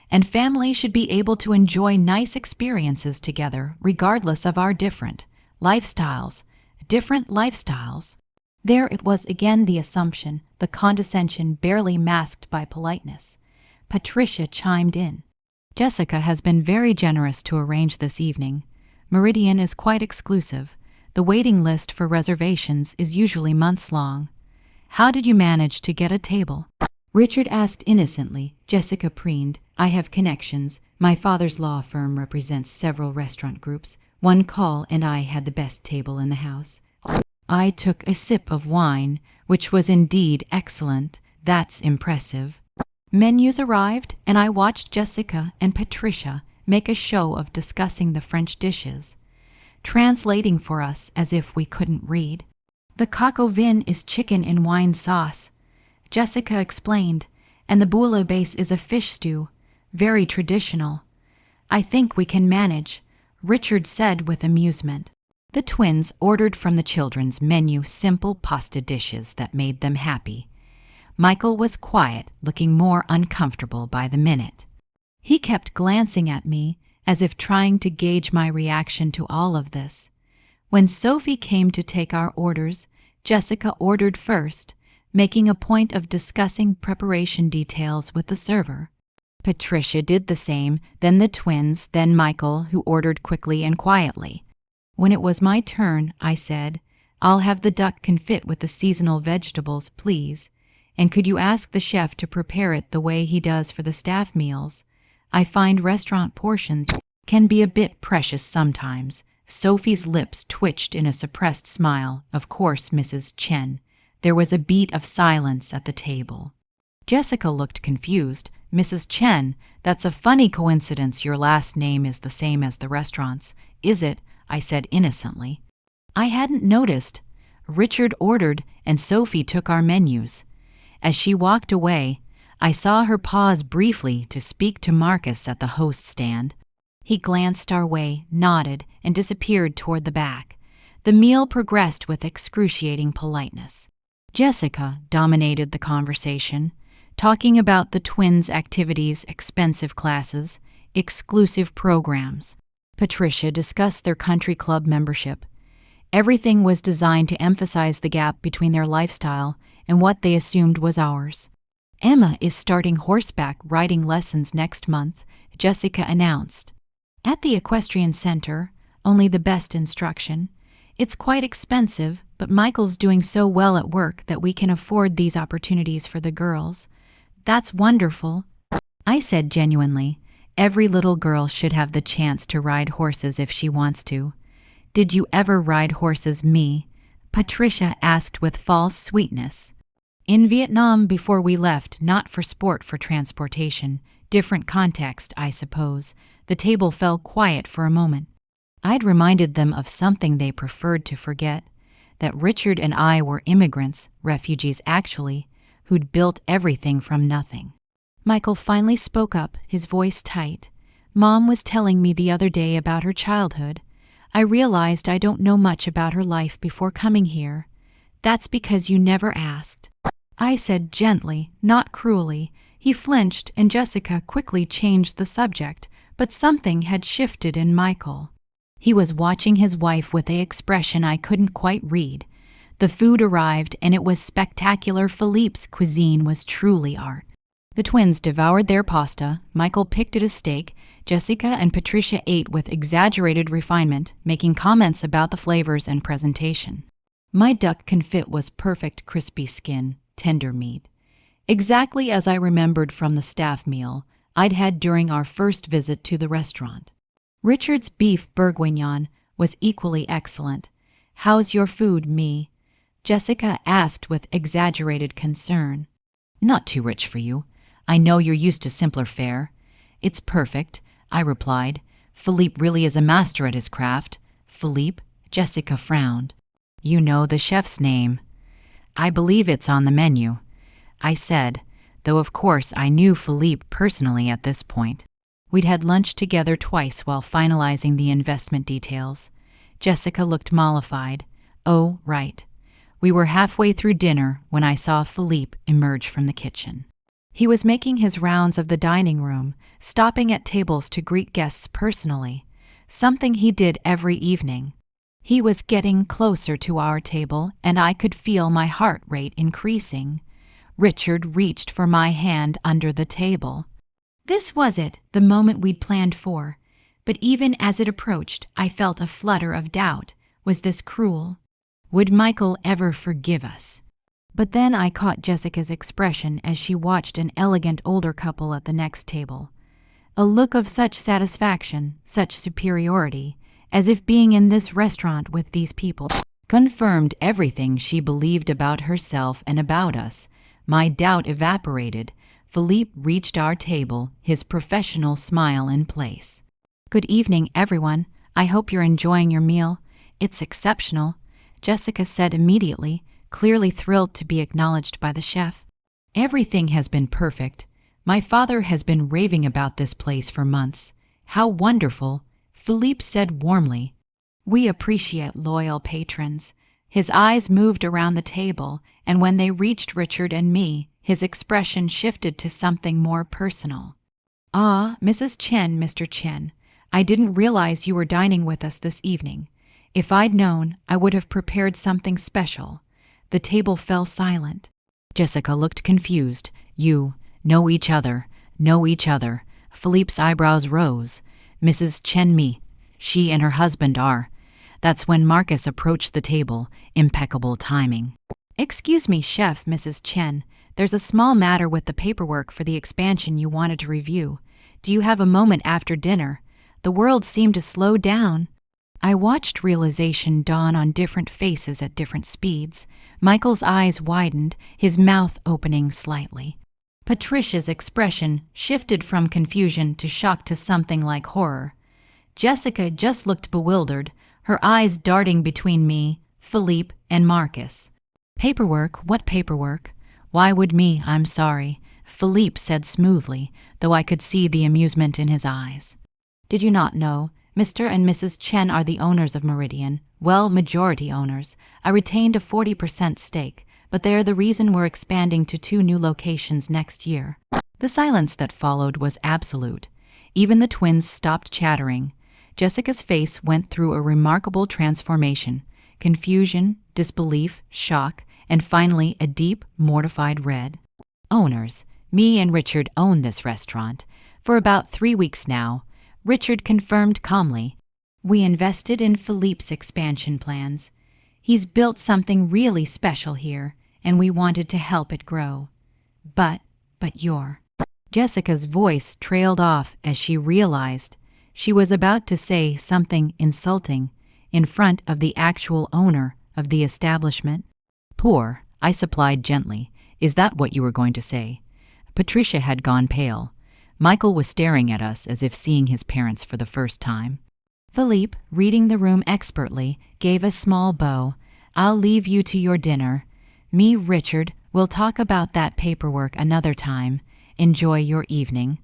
And family should be able to enjoy nice experiences together, regardless of our different lifestyles. There it was again, the assumption, the condescension barely masked by politeness. Patricia chimed in. "Jessica has been very generous to arrange this evening. Meridian is quite exclusive. The waiting list for reservations is usually months long. How did you manage to get a table?" Richard asked innocently. Jessica preened. I have connections. My father's law firm represents several restaurant groups. One call and I had the best table in the house. I took a sip of wine, which was indeed excellent. That's impressive. Menus arrived, and I watched Jessica and Patricia make a show of discussing the French dishes, translating for us as if we couldn't read. The coq au vin is chicken in wine sauce, Jessica explained, and the bouillabaisse is a fish stew, very traditional. I think we can manage, Richard said with amusement. The twins ordered from the children's menu simple pasta dishes that made them happy. Michael was quiet, looking more uncomfortable by the minute. He kept glancing at me, as if trying to gauge my reaction to all of this. When Sophie came to take our orders, Jessica ordered first, making a point of discussing preparation details with the server. Patricia did the same, then the twins, then Michael, who ordered quickly and quietly. When it was my turn, I said, I'll have the duck confit with the seasonal vegetables, please. And could you ask the chef to prepare it the way he does for the staff meals? I find restaurant portions can be a bit precious sometimes. Sophie's lips twitched in a suppressed smile. Of course, Mrs. Chen. There was a beat of silence at the table. Jessica looked confused. Mrs. Chen, that's a funny coincidence your last name is the same as the restaurant's, is it? I said innocently. I hadn't noticed. Richard ordered, and Sophie took our menus. As she walked away, I saw her pause briefly to speak to Marcus at the host stand. He glanced our way, nodded, and disappeared toward the back. The meal progressed with excruciating politeness. Jessica dominated the conversation, talking about the twins' activities, expensive classes, exclusive programs. Patricia discussed their country club membership. Everything was designed to emphasize the gap between their lifestyle and what they assumed was ours. Emma is starting horseback riding lessons next month, Jessica announced. At the equestrian center, only the best instruction. It's quite expensive, but Michael's doing so well at work that we can afford these opportunities for the girls. That's wonderful, I said genuinely. Every little girl should have the chance to ride horses if she wants to. Did you ever ride horses, me? Patricia asked with false sweetness. In Vietnam before we left, not for sport, for transportation. Different context, I suppose. The table fell quiet for a moment. I'd reminded them of something they preferred to forget, that Richard and I were immigrants, refugees actually, who'd built everything from nothing. Michael finally spoke up, his voice tight. Mom was telling me the other day about her childhood. I realized I don't know much about her life before coming here. That's because you never asked. I said gently, not cruelly. He flinched, and Jessica quickly changed the subject, but something had shifted in Michael. He was watching his wife with an expression I couldn't quite read. The food arrived, and it was spectacular. Philippe's cuisine was truly art. The twins devoured their pasta, Michael picked at a steak, Jessica and Patricia ate with exaggerated refinement, making comments about the flavors and presentation. My duck confit was perfect, crispy skin, tender meat. Exactly as I remembered from the staff meal I'd had during our first visit to the restaurant. Richard's beef bourguignon was equally excellent. How's your food, me? Jessica asked with exaggerated concern. Not too rich for you. I know you're used to simpler fare. It's perfect, I replied. Philippe really is a master at his craft. Philippe? Jessica frowned. You know the chef's name. I believe it's on the menu, I said, though of course I knew Philippe personally at this point. We'd had lunch together twice while finalizing the investment details. Jessica looked mollified. Oh, right. We were halfway through dinner when I saw Philippe emerge from the kitchen. He was making his rounds of the dining room, stopping at tables to greet guests personally, something he did every evening. He was getting closer to our table, and I could feel my heart rate increasing. Richard reached for my hand under the table. This was it, the moment we'd planned for. But even as it approached, I felt a flutter of doubt. Was this cruel? Would Michael ever forgive us? But then I caught Jessica's expression as she watched an elegant older couple at the next table. A look of such satisfaction, such superiority, as if being in this restaurant with these people confirmed everything she believed about herself and about us. My doubt evaporated. Philippe reached our table, his professional smile in place. "Good evening, everyone. I hope you're enjoying your meal. It's exceptional," Jessica said immediately, clearly thrilled to be acknowledged by the chef. "Everything has been perfect. My father has been raving about this place for months. How wonderful," Philippe said warmly. "We appreciate loyal patrons." His eyes moved around the table, and when they reached Richard and me, his expression shifted to something more personal. "Ah, Mrs. Chen, Mr. Chen, I didn't realize you were dining with us this evening. If I'd known, I would have prepared something special." The table fell silent. Jessica looked confused. "You know each other, know each other." Philippe's eyebrows rose. "Mrs. Chen me. She and her husband are." That's when Marcus approached the table. Impeccable timing. "Excuse me, Chef, Mrs. Chen. There's a small matter with the paperwork for the expansion you wanted to review. Do you have a moment after dinner?" The world seemed to slow down. I watched realization dawn on different faces at different speeds. Michael's eyes widened, his mouth opening slightly. Patricia's expression shifted from confusion to shock to something like horror. Jessica just looked bewildered, her eyes darting between me, Philippe, and Marcus. "Paperwork? What paperwork? Why would me? I'm sorry," Philippe said smoothly, though I could see the amusement in his eyes. "Did you not know? Mr. and Mrs. Chen are the owners of Meridian. Well, majority owners. I retained a 40% stake, but they are the reason we're expanding to 2 new locations next year." The silence that followed was absolute. Even the twins stopped chattering. Jessica's face went through a remarkable transformation: confusion, disbelief, shock, and finally a deep, mortified red. "Owners. Me and Richard own this restaurant. For about 3 weeks now," Richard confirmed calmly. "We invested in Philippe's expansion plans. He's built something really special here, and we wanted to help it grow. But you're..." Jessica's voice trailed off as she realized she was about to say something insulting in front of the actual owner of the establishment. "Poor," I supplied gently. "Is that what you were going to say?" Patricia had gone pale. Michael was staring at us as if seeing his parents for the first time. Philippe, reading the room expertly, gave a small bow. "I'll leave you to your dinner. Me, Richard, we'll talk about that paperwork another time. Enjoy your evening."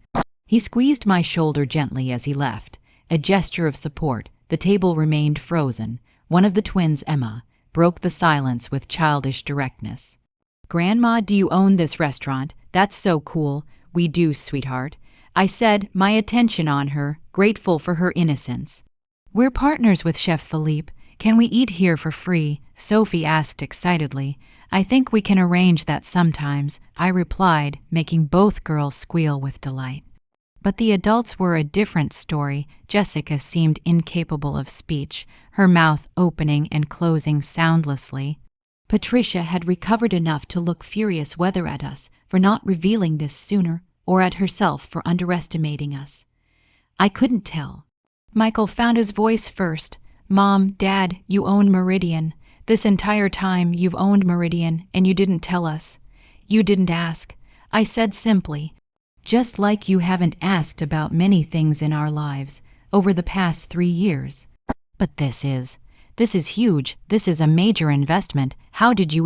He squeezed my shoulder gently as he left, a gesture of support. The table remained frozen. One of the twins, Emma, broke the silence with childish directness. "Grandma, do you own this restaurant? That's so cool." "We do, sweetheart," I said, my attention on her, grateful for her innocence. "We're partners with Chef Philippe. Can we eat here for free?" Sophie asked excitedly. "I think we can arrange that sometimes," I replied, making both girls squeal with delight. But the adults were a different story. Jessica seemed incapable of speech, her mouth opening and closing soundlessly. Patricia had recovered enough to look furious whether at us for not revealing this sooner or at herself for underestimating us. I couldn't tell. Michael found his voice first. "Mom, Dad, you own Meridian. This entire time you've owned Meridian and you didn't tell us. You didn't ask," I said simply. "Just like you haven't asked about many things in our lives over the past 3 years. But this is huge. This is a major investment. How did you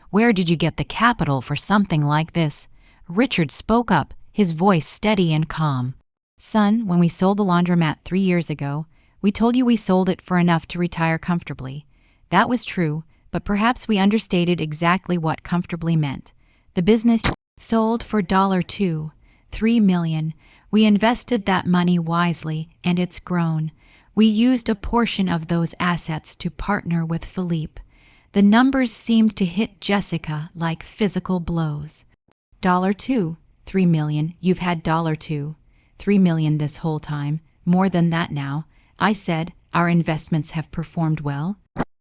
where did you get the capital for something like this?" Richard spoke up, his voice steady and calm. "Son, when we sold the laundromat 3 years ago, we told you we sold it for enough to retire comfortably. That was true, but perhaps we understated exactly what comfortably meant. The business sold for $3 million. We invested that money wisely, and it's grown. We used a portion of those assets to partner with Philippe." The numbers seemed to hit Jessica like physical blows. $3 million. You've had $3 million this whole time. More than that now. I said, "Our investments have performed well."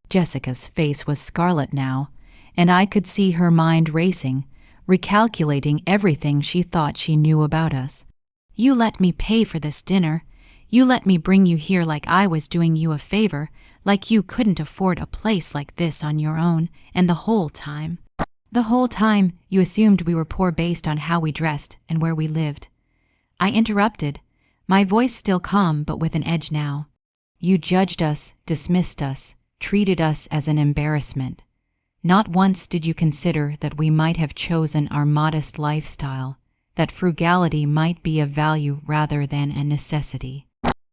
Jessica's face was scarlet now. and I could see her mind racing, recalculating everything she thought she knew about us. You let me pay for this dinner. You let me bring you here like I was doing you a favor, like you couldn't afford a place like this on your own, and the whole time you assumed we were poor based on how we dressed and where we lived. I interrupted, my voice still calm but with an edge now. You judged us, dismissed us, treated us as an embarrassment. Not once did you consider that we might have chosen our modest lifestyle, that frugality might be a value rather than a necessity.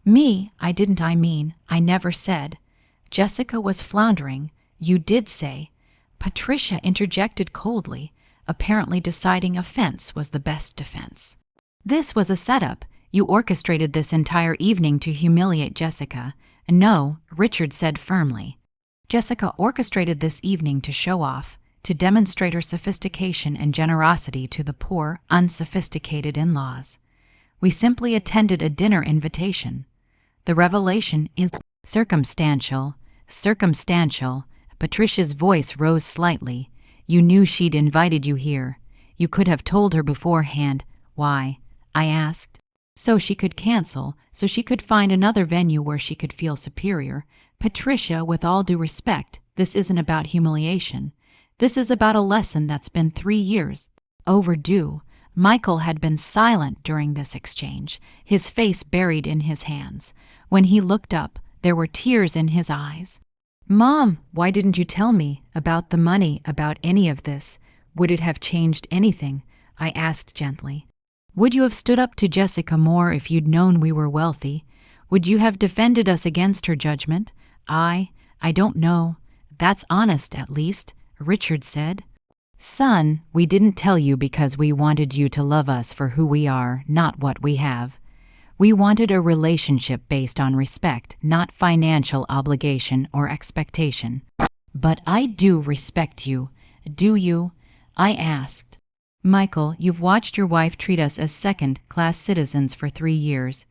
I never said. Jessica was floundering. You did say. Patricia interjected coldly, apparently deciding offense was the best defense. This was a setup. You orchestrated this entire evening to humiliate Jessica. No, Richard said firmly. Jessica orchestrated this evening to show off, to demonstrate her sophistication and generosity to the poor, unsophisticated in-laws. We simply attended a dinner invitation. The revelation is circumstantial. Patricia's voice rose slightly. You knew she'd invited you here. You could have told her beforehand. Why? I asked. So she could cancel, so she could find another venue where she could feel superior. Patricia, with all due respect, this isn't about humiliation. This is about a lesson that's been 3 years overdue. Michael had been silent during this exchange, his face buried in his hands. When he looked up, there were tears in his eyes. Mom, why didn't you tell me about the money, about any of this? Would it have changed anything? I asked gently. Would you have stood up to Jessica more if you'd known we were wealthy? Would you have defended us against her judgment? I don't know. That's honest, at least, Richard said. Son, we didn't tell you because we wanted you to love us for who we are, not what we have. We wanted a relationship based on respect, not financial obligation or expectation. But I do respect you. Do you? I asked. Michael, you've watched your wife treat us as second-class citizens for 3 years.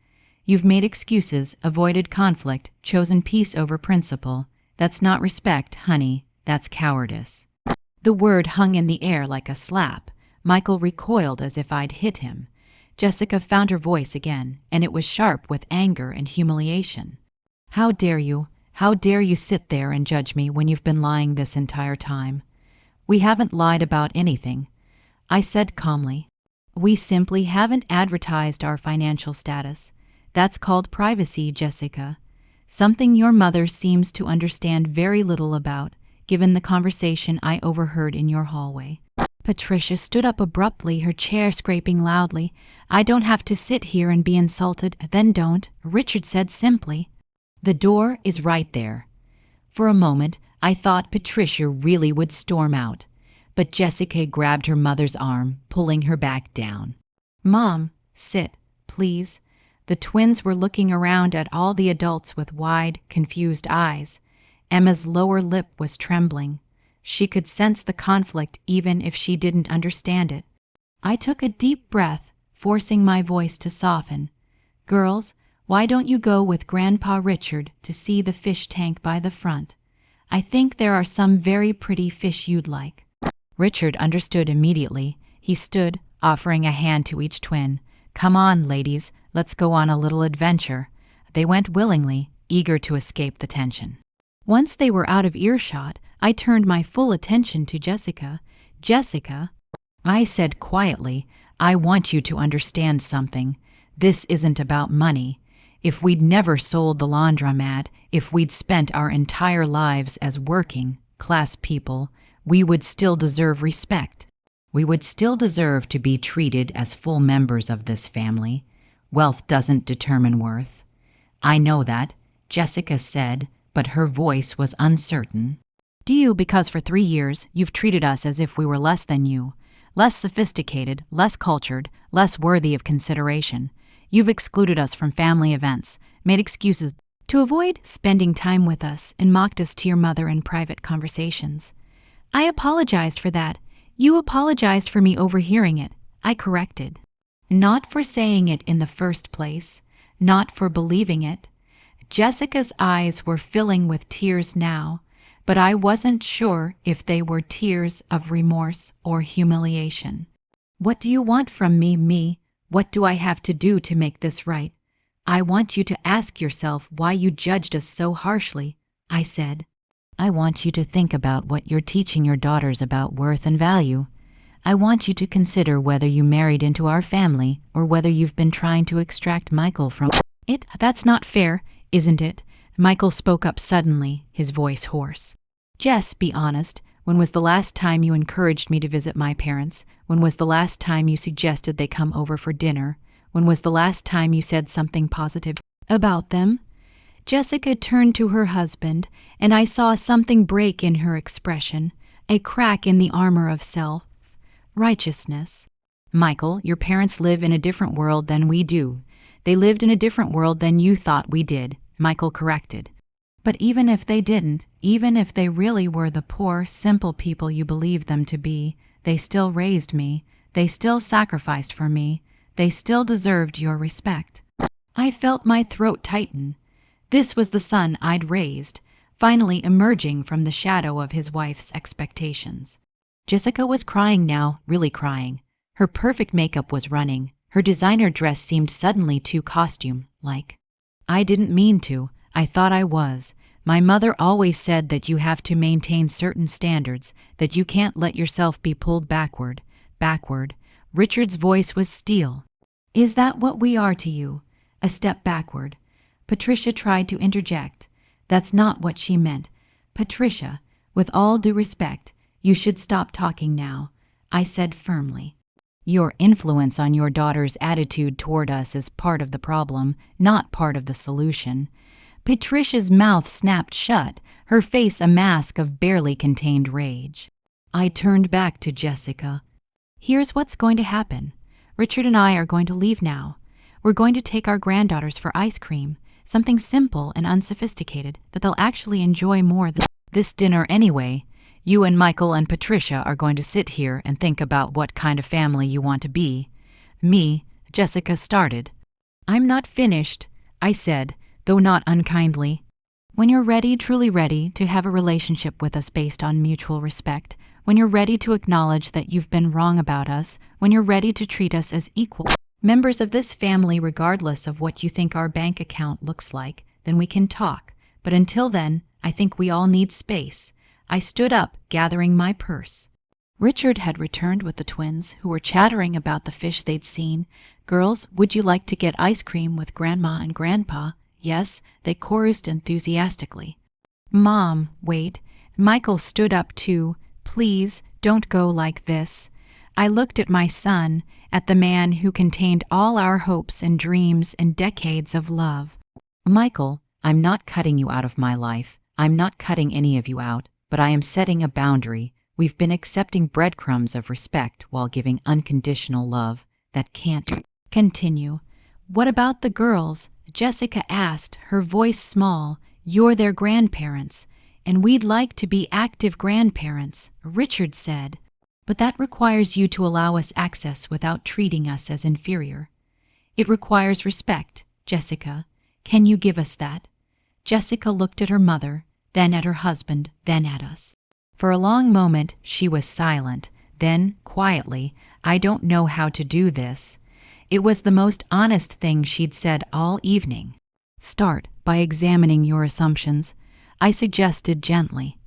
You've made excuses, avoided conflict, chosen peace over principle. That's not respect, honey. That's cowardice. The word hung in the air like a slap. Michael recoiled as if I'd hit him. Jessica found her voice again, and it was sharp with anger and humiliation. How dare you? How dare you sit there and judge me when you've been lying this entire time? We haven't lied about anything, I said calmly. We simply haven't advertised our financial status. That's called privacy, Jessica. Something your mother seems to understand very little about, given the conversation I overheard in your hallway. Patricia stood up abruptly, her chair scraping loudly. I don't have to sit here and be insulted. Then don't, Richard said simply. The door is right there. For a moment, I thought Patricia really would storm out, but Jessica grabbed her mother's arm, pulling her back down. Mom, sit, please. The twins were looking around at all the adults with wide, confused eyes. Emma's lower lip was trembling. She could sense the conflict even if she didn't understand it. I took a deep breath, forcing my voice to soften. Girls, why don't you go with Grandpa Richard to see the fish tank by the front? I think there are some very pretty fish you'd like. Richard understood immediately. He stood, offering a hand to each twin. Come on, ladies, let's go on a little adventure. They went willingly, eager to escape the tension. Once they were out of earshot, I turned my full attention to Jessica. Jessica, I said quietly, I want you to understand something. This isn't about money. If we'd never sold the laundromat, if we'd spent our entire lives as working class people, we would still deserve respect. We would still deserve to be treated as full members of this family. Wealth doesn't determine worth. I know that, Jessica said, but her voice was uncertain. Do you, because for 3 years you've treated us as if we were less than you, less sophisticated, less cultured, less worthy of consideration. You've excluded us from family events, made excuses to avoid spending time with us, and mocked us to your mother in private conversations. I apologized for that. You apologized for me overhearing it. I corrected. Not for saying it in the first place, not for believing it. Jessica's eyes were filling with tears now. but I wasn't sure if they were tears of remorse or humiliation. What do you want from me? What do I have to do to make this right? I want you to ask yourself why you judged us so harshly, I said. I want you to think about what you're teaching your daughters about worth and value. I want you to consider whether you married into our family or whether you've been trying to extract Michael from it. That's not fair, isn't it? Michael spoke up suddenly, his voice hoarse. Jess, be honest. When was the last time you encouraged me to visit my parents? When was the last time you suggested they come over for dinner? When was the last time you said something positive about them? Jessica turned to her husband, and I saw something break in her expression, a crack in the armor of self-righteousness. Michael, your parents live in a different world than we do. They lived in a different world than you thought we did, Michael corrected. But even if they didn't, even if they really were the poor, simple people you believed them to be, they still raised me, they still sacrificed for me, they still deserved your respect. I felt my throat tighten. This was the son I'd raised, finally emerging from the shadow of his wife's expectations. Jessica was crying now, really crying. Her perfect makeup was running. Her designer dress seemed suddenly too costume-like. I didn't mean to. I thought I was. My mother always said that you have to maintain certain standards, that you can't let yourself be pulled backward. Richard's voice was steel. Is that what we are to you? A step backward. Patricia tried to interject. That's not what she meant. Patricia, with all due respect, you should stop talking now, I said firmly. Your influence on your daughter's attitude toward us is part of the problem, not part of the solution. Patricia's mouth snapped shut, her face a mask of barely contained rage. I turned back to Jessica. Here's what's going to happen. Richard and I are going to leave now. We're going to take our granddaughters for ice cream, something simple and unsophisticated that they'll actually enjoy more than this dinner anyway. You and Michael and Patricia are going to sit here and think about what kind of family you want to be. Me, Jessica started. I'm not finished, I said, though not unkindly. When you're ready, truly ready, to have a relationship with us based on mutual respect, when you're ready to acknowledge that you've been wrong about us, when you're ready to treat us as equal members of this family regardless of what you think our bank account looks like, then we can talk. But until then, I think we all need space. I stood up, gathering my purse. Richard had returned with the twins, who were chattering about the fish they'd seen. Girls, would you like to get ice cream with Grandma and Grandpa? Yes, they chorused enthusiastically. Mom, wait. Michael stood up too. Please, don't go like this. I looked at my son, at the man who contained all our hopes and dreams and decades of love. Michael, I'm not cutting you out of my life. I'm not cutting any of you out, but I am setting a boundary. We've been accepting breadcrumbs of respect while giving unconditional love. That can't continue. What about the girls? Jessica asked, her voice small. You're their grandparents, and we'd like to be active grandparents, Richard said. But that requires you to allow us access without treating us as inferior. It requires respect, Jessica. Can you give us that? Jessica looked at her mother, then at her husband, then at us. For a long moment she was silent. Then, quietly, I don't know how to do this. It was the most honest thing she'd said all evening. Start by examining your assumptions, I suggested gently.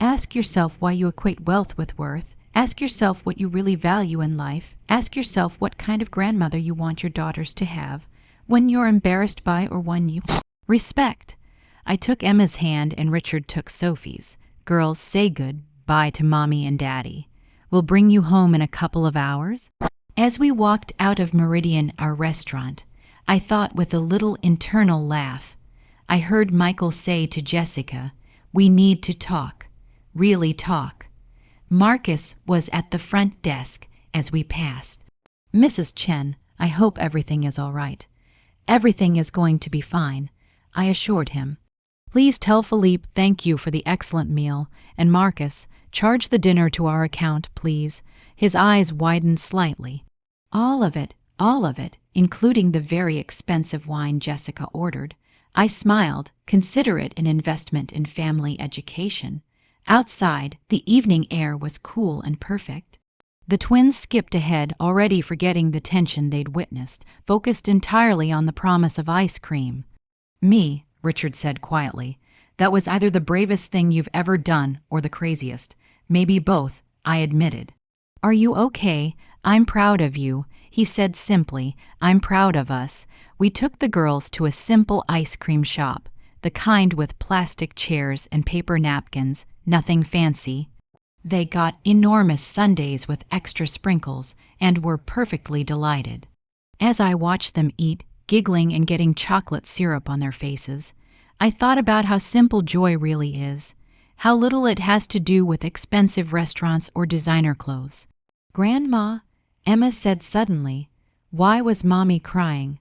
Ask yourself why you equate wealth with worth. Ask yourself what you really value in life. Ask yourself what kind of grandmother you want your daughters to have, one you're embarrassed by or one you respect. I took Emma's hand and Richard took Sophie's. Girls, say goodbye to Mommy and Daddy. We'll bring you home in a couple of hours. As we walked out of Meridian, our restaurant, I thought with a little internal laugh. I heard Michael say to Jessica, "We need to talk, really talk." Marcus was at the front desk as we passed. Mrs. Chen, I hope everything is all right. Everything is going to be fine, I assured him. Please tell Philippe thank you for the excellent meal, and Marcus, charge the dinner to our account, please. His eyes widened slightly. All of it, including the very expensive wine Jessica ordered. I smiled. Consider it an investment in family education. Outside, the evening air was cool and perfect. The twins skipped ahead, already forgetting the tension they'd witnessed, focused entirely on the promise of ice cream. "Me," Richard said quietly. "That was either the bravest thing you've ever done or the craziest. Maybe both," I admitted. "Are you okay? I'm proud of you," he said simply. "I'm proud of us." We took the girls to a simple ice cream shop, the kind with plastic chairs and paper napkins, nothing fancy. They got enormous sundaes with extra sprinkles and were perfectly delighted. As I watched them eat, giggling and getting chocolate syrup on their faces, I thought about how simple joy really is, how little it has to do with expensive restaurants or designer clothes. "Grandma," Emma said suddenly, "why was Mommy crying?"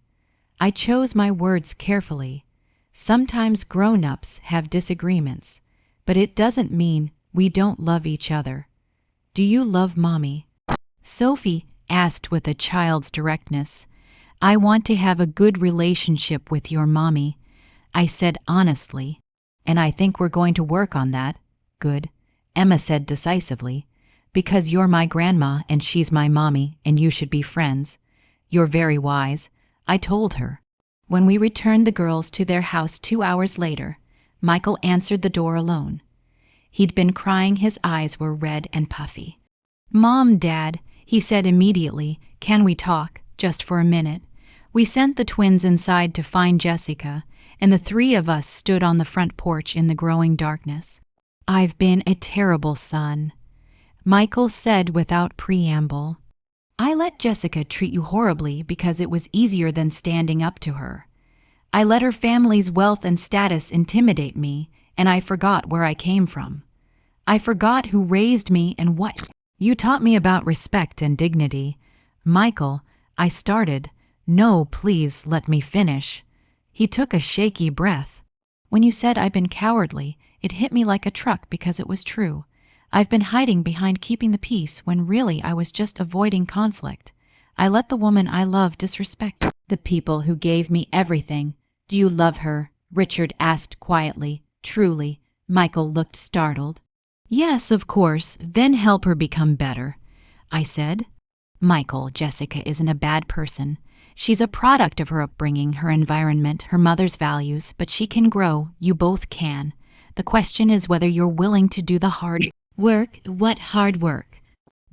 I chose my words carefully. Sometimes grown-ups have disagreements, but it doesn't mean we don't love each other. "Do you love Mommy?" Sophie asked with a child's directness. "I want to have a good relationship with your Mommy," I said honestly. "And I think we're going to work on that." "Good," Emma said decisively. "Because you're my grandma and she's my Mommy and you should be friends." "You're very wise," I told her. When we returned the girls to their house 2 hours later, Michael answered the door alone. He'd been crying, his eyes were red and puffy. "Mom, Dad," he said immediately, "can we talk, just for a minute?" We sent the twins inside to find Jessica, and the three of us stood on the front porch in the growing darkness. "I've been a terrible son," Michael said without preamble. "I let Jessica treat you horribly because it was easier than standing up to her. I let her family's wealth and status intimidate me, and I forgot where I came from. I forgot who raised me and what you taught me about respect and dignity." "Michael," I started. "No, please let me finish." He took a shaky breath. "When you said I've been cowardly, it hit me like a truck because it was true. I've been hiding behind keeping the peace when really I was just avoiding conflict. I let the woman I love disrespect the people who gave me everything." "Do you love her?" Richard asked quietly. "Truly?" Michael looked startled. "Yes, of course, then help her become better," I said. "Michael, Jessica isn't a bad person. She's a product of her upbringing, her environment, her mother's values, but she can grow. You both can. The question is whether you're willing to do the hard work." "What hard work?"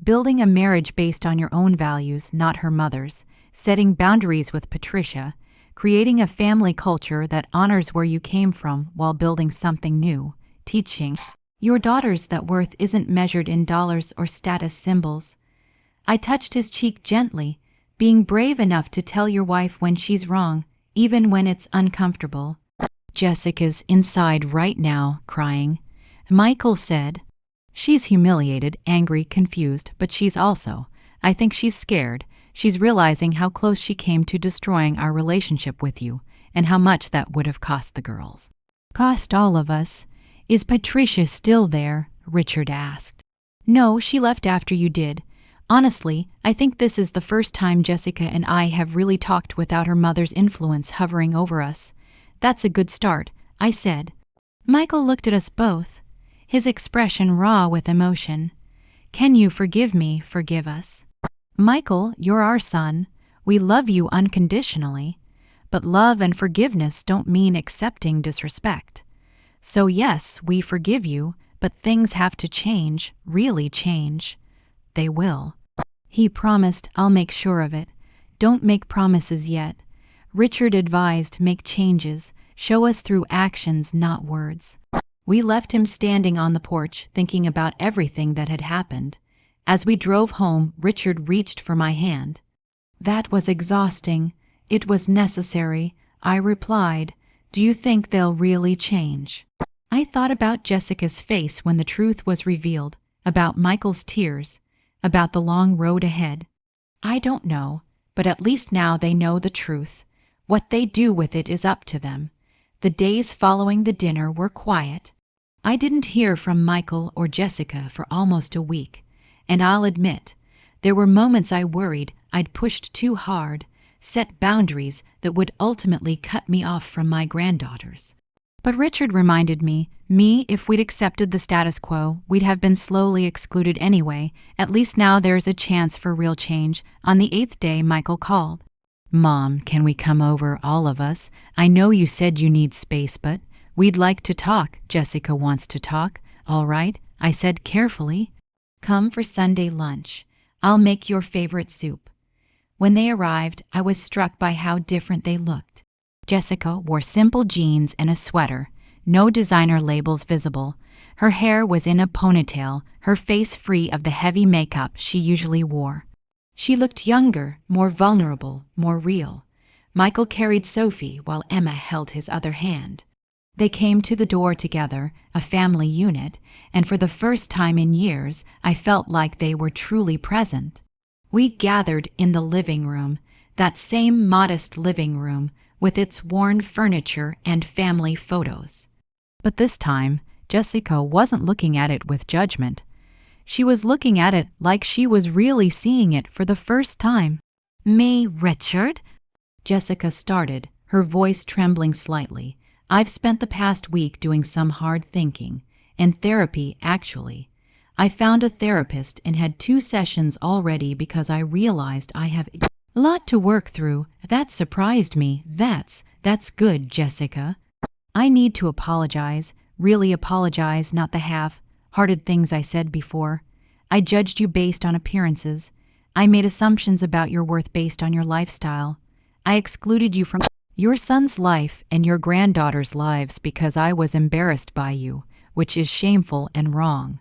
"Building a marriage based on your own values, not her mother's. Setting boundaries with Patricia. Creating a family culture that honors where you came from while building something new. Teaching your daughters that worth isn't measured in dollars or status symbols." I touched his cheek gently. "Being brave enough to tell your wife when she's wrong, even when it's uncomfortable." "Jessica's inside right now, crying," Michael said. "She's humiliated, angry, confused, but she's also, I think she's scared. She's realizing how close she came to destroying our relationship with you, and how much that would have cost the girls." "Cost all of us. Is Patricia still there?" Richard asked. "No, she left after you did. Honestly, I think this is the first time Jessica and I have really talked without her mother's influence hovering over us." "That's a good start," I said. Michael looked at us both, his expression raw with emotion. "Can you forgive me, forgive us?" "Michael, you're our son. We love you unconditionally. But love and forgiveness don't mean accepting disrespect. So yes, we forgive you, but things have to change, really change." "They will." He promised. "I'll make sure of it." "Don't make promises yet." Richard advised, "Make changes. Show us through actions, not words." We left him standing on the porch, thinking about everything that had happened. As we drove home, Richard reached for my hand. "That was exhausting. It was necessary," I replied. "Do you think they'll really change?" I thought about Jessica's face when the truth was revealed, about Michael's tears, about the long road ahead. I don't know, but at least now they know the truth. What they do with it is up to them. The days following the dinner were quiet. I didn't hear from Michael or Jessica for almost a week, and I'll admit, there were moments I worried I'd pushed too hard, set boundaries that would ultimately cut me off from my granddaughters. But Richard reminded me, if we'd accepted the status quo, we'd have been slowly excluded anyway. At least now there's a chance for real change. On the 8th day, Michael called. Mom, can we come over, all of us? I know you said you need space, but we'd like to talk. Jessica wants to talk. All right, I said carefully. Come for Sunday lunch. I'll make your favorite soup. When they arrived, I was struck by how different they looked. Jessica wore simple jeans and a sweater, no designer labels visible. Her hair was in a ponytail, her face free of the heavy makeup she usually wore. She looked younger, more vulnerable, more real. Michael carried Sophie while Emma held his other hand. They came to the door together, a family unit, and for the first time in years, I felt like they were truly present. We gathered in the living room, that same modest living room, with its worn furniture and family photos. But this time, Jessica wasn't looking at it with judgment. She was looking at it like she was really seeing it for the first time. Me, Richard? Jessica started, her voice trembling slightly. I've spent the past week doing some hard thinking, and therapy, actually. I found a therapist and had 2 sessions already because I realized I have a lot to work through. That surprised me. That's good, Jessica. I need to apologize, really apologize, not the half-hearted things I said before. I judged you based on appearances. I made assumptions about your worth based on your lifestyle. I excluded you from your son's life and your granddaughter's lives because I was embarrassed by you, which is shameful and wrong.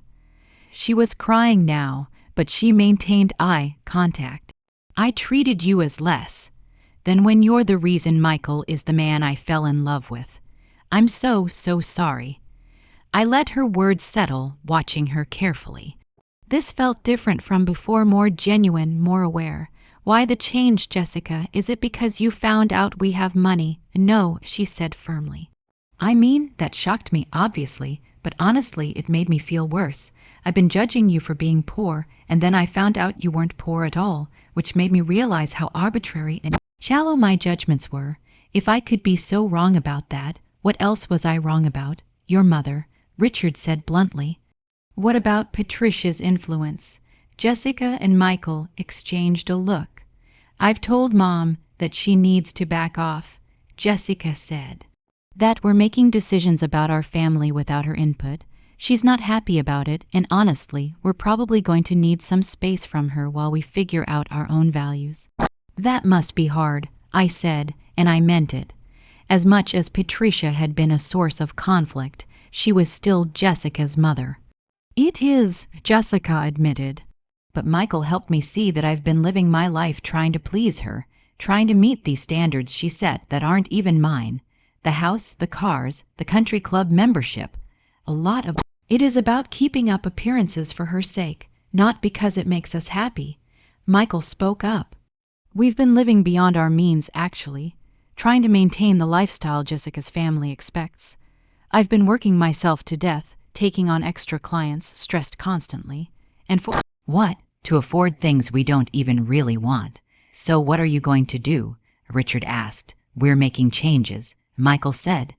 She was crying now, but she maintained eye contact. I treated you as less than when you're the reason Michael is the man I fell in love with. I'm so sorry. I let her words settle, watching her carefully. This felt different from before, more genuine, more aware. Why the change, Jessica? Is it because you found out we have money? No, she said firmly. I mean, that shocked me, obviously, but honestly, it made me feel worse. I've been judging you for being poor, and then I found out you weren't poor at all, which made me realize how arbitrary and shallow my judgments were. If I could be so wrong about that, what else was I wrong about? Your mother, Richard said bluntly. What about Patricia's influence? Jessica and Michael exchanged a look. I've told Mom that she needs to back off, Jessica said. That we're making decisions about our family without her input. She's not happy about it, and honestly, we're probably going to need some space from her while we figure out our own values. That must be hard, I said, and I meant it. As much as Patricia had been a source of conflict, she was still Jessica's mother. It is, Jessica admitted. But Michael helped me see that I've been living my life trying to please her, trying to meet these standards she set that aren't even mine. The house, the cars, the country club membership. A lot of it is about keeping up appearances for her sake, not because it makes us happy. Michael spoke up. We've been living beyond our means, actually, trying to maintain the lifestyle Jessica's family expects. I've been working myself to death, taking on extra clients, stressed constantly. And for what? To afford things we don't even really want. So what are you going to do? Richard asked. We're making changes, Michael said.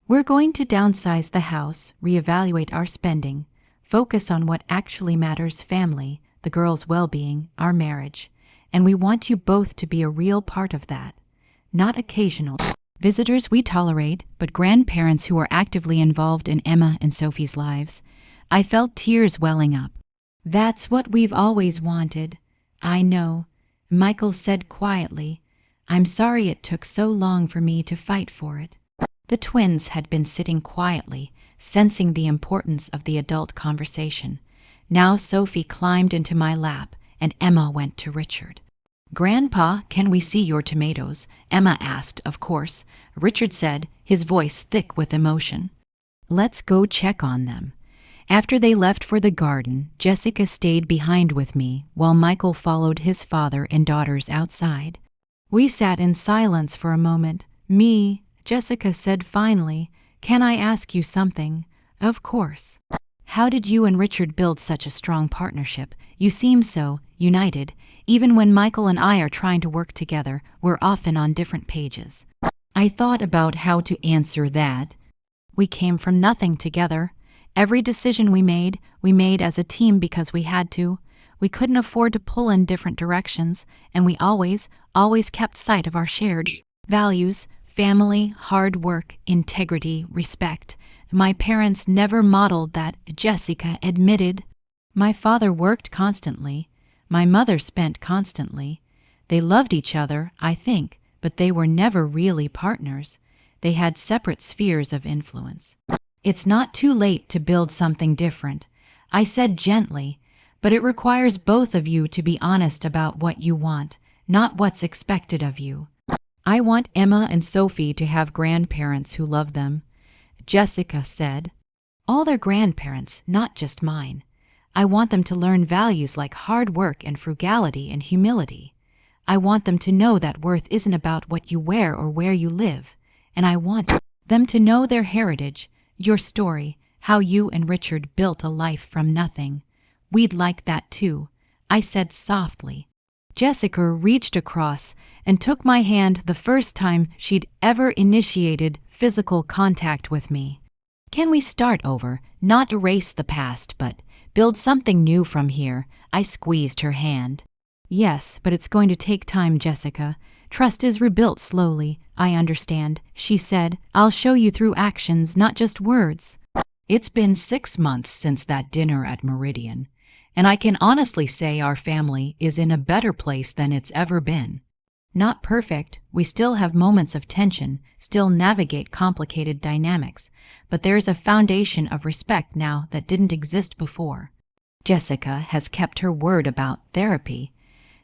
We're going to downsize the house, reevaluate our spending, focus on what actually matters: family, the girls' well-being, our marriage. And we want you both to be a real part of that. Not occasional visitors we tolerate, but grandparents who are actively involved in Emma and Sophie's lives. I felt tears welling up. That's what we've always wanted. I know, Michael said quietly. I'm sorry it took so long for me to fight for it. The twins had been sitting quietly, sensing the importance of the adult conversation. Now Sophie climbed into my lap, and Emma went to Richard. Grandpa, can we see your tomatoes? Emma asked, of course. Richard said, his voice thick with emotion. Let's go check on them. After they left for the garden, Jessica stayed behind with me while Michael followed his father and daughters outside. We sat in silence for a moment. Jessica said finally, can I ask you something? Of course. How did you and Richard build such a strong partnership? You seem so united. Even when Michael and I are trying to work together, we're often on different pages. I thought about how to answer that. We came from nothing together. Every decision we made as a team because we had to. We couldn't afford to pull in different directions, and we always kept sight of our shared values: family, hard work, integrity, respect. My parents never modeled that, Jessica admitted. My father worked constantly. My mother spent constantly. They loved each other, I think, but they were never really partners. They had separate spheres of influence. It's not too late to build something different, I said gently, but it requires both of you to be honest about what you want, not what's expected of you. I want Emma and Sophie to have grandparents who love them, Jessica said. All their grandparents, not just mine. I want them to learn values like hard work and frugality and humility. I want them to know that worth isn't about what you wear or where you live. And I want them to know their heritage, your story, how you and Richard built a life from nothing. We'd like that too, I said softly. Jessica reached across and took my hand the first time she'd ever initiated physical contact with me. Can we start over, not erase the past, but build something new from here? I squeezed her hand. Yes, but it's going to take time, Jessica. Trust is rebuilt slowly, I understand, she said. I'll show you through actions, not just words. It's been 6 months since that dinner at Meridian, and I can honestly say our family is in a better place than it's ever been. Not perfect, we still have moments of tension, still navigate complicated dynamics, but there's a foundation of respect now that didn't exist before. Jessica has kept her word about therapy.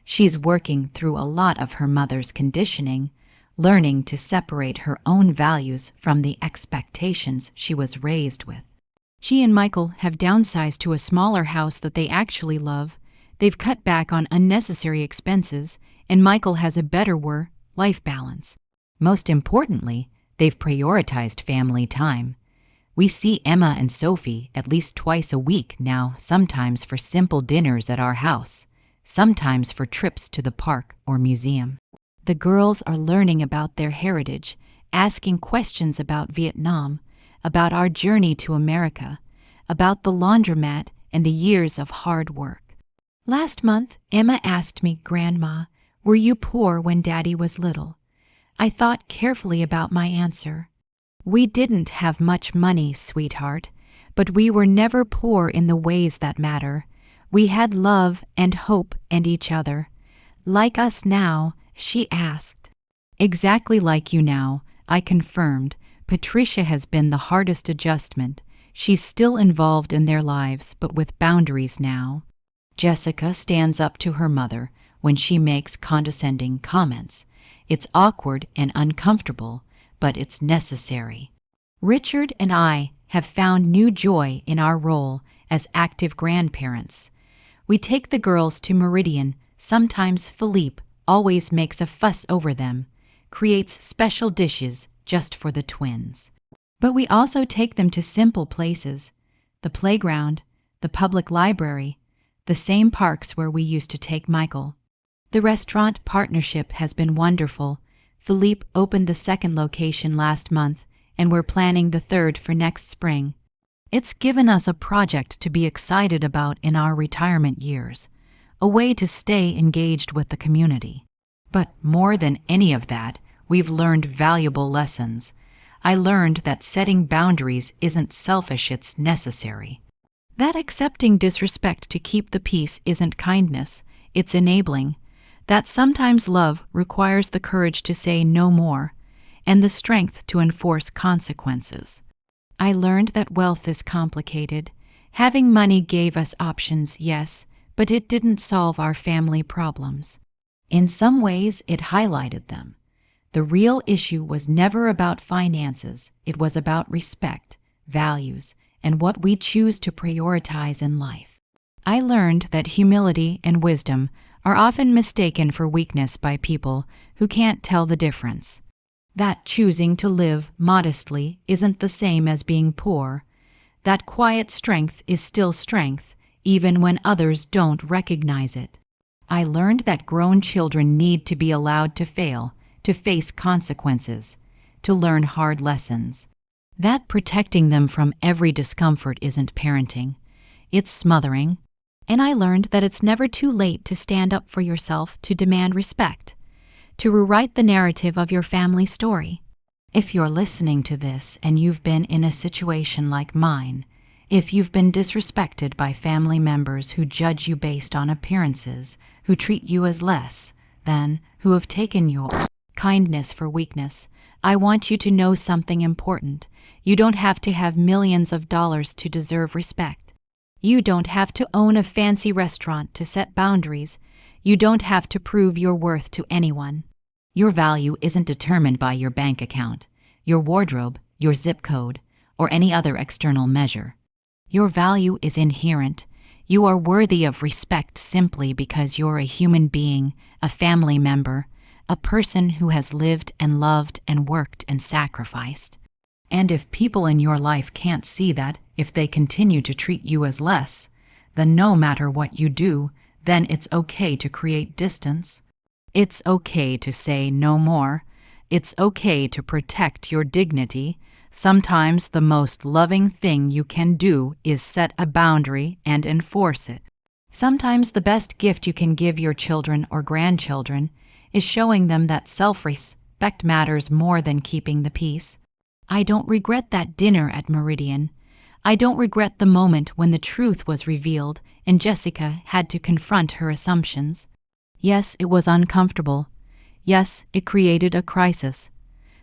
She's working through a lot of her mother's conditioning, learning to separate her own values from the expectations she was raised with. She and Michael have downsized to a smaller house that they actually love. They've cut back on unnecessary expenses, and Michael has a better work-life balance. Most importantly, they've prioritized family time. We see Emma and Sophie at least twice a week now, sometimes for simple dinners at our house, sometimes for trips to the park or museum. The girls are learning about their heritage, asking questions about Vietnam, about our journey to America, about the laundromat and the years of hard work. Last month, Emma asked me, "Grandma, were you poor when Daddy was little?" I thought carefully about my answer. We didn't have much money, sweetheart, but we were never poor in the ways that matter. We had love and hope and each other. Like us now, she asked. Exactly like you now, I confirmed. Patricia has been the hardest adjustment. She's still involved in their lives, but with boundaries now. Jessica stands up to her mother when she makes condescending comments. It's awkward and uncomfortable, but it's necessary. Richard and I have found new joy in our role as active grandparents. We take the girls to Meridian. Sometimes Philippe always makes a fuss over them, creates special dishes just for the twins. But we also take them to simple places, the playground, the public library, the same parks where we used to take Michael. The restaurant partnership has been wonderful. Philippe opened the second location last month, and we're planning the third for next spring. It's given us a project to be excited about in our retirement years, a way to stay engaged with the community. But more than any of that, we've learned valuable lessons. I learned that setting boundaries isn't selfish, it's necessary. That accepting disrespect to keep the peace isn't kindness, it's enabling. That sometimes love requires the courage to say no more, and the strength to enforce consequences. I learned that wealth is complicated. Having money gave us options, yes, but it didn't solve our family problems. In some ways, it highlighted them. The real issue was never about finances. It was about respect, values, and what we choose to prioritize in life. I learned that humility and wisdom are often mistaken for weakness by people who can't tell the difference. That choosing to live modestly isn't the same as being poor. That quiet strength is still strength, even when others don't recognize it. I learned that grown children need to be allowed to fail, to face consequences, to learn hard lessons. That protecting them from every discomfort isn't parenting. It's smothering. And I learned that it's never too late to stand up for yourself, to demand respect, to rewrite the narrative of your family story. If you're listening to this and you've been in a situation like mine, if you've been disrespected by family members who judge you based on appearances, who treat you as less than, who have taken your kindness for weakness, I want you to know something important. You don't have to have millions of dollars to deserve respect. You don't have to own a fancy restaurant to set boundaries. You don't have to prove your worth to anyone. Your value isn't determined by your bank account, your wardrobe, your zip code, or any other external measure. Your value is inherent. You are worthy of respect simply because you're a human being, a family member, a person who has lived and loved and worked and sacrificed. And if people in your life can't see that, if they continue to treat you as less, then no matter what you do, then it's okay to create distance. It's okay to say no more. It's okay to protect your dignity. Sometimes the most loving thing you can do is set a boundary and enforce it. Sometimes the best gift you can give your children or grandchildren is showing them that self-respect matters more than keeping the peace. I don't regret that dinner at Meridian. I don't regret the moment when the truth was revealed and Jessica had to confront her assumptions. Yes, it was uncomfortable. Yes, it created a crisis.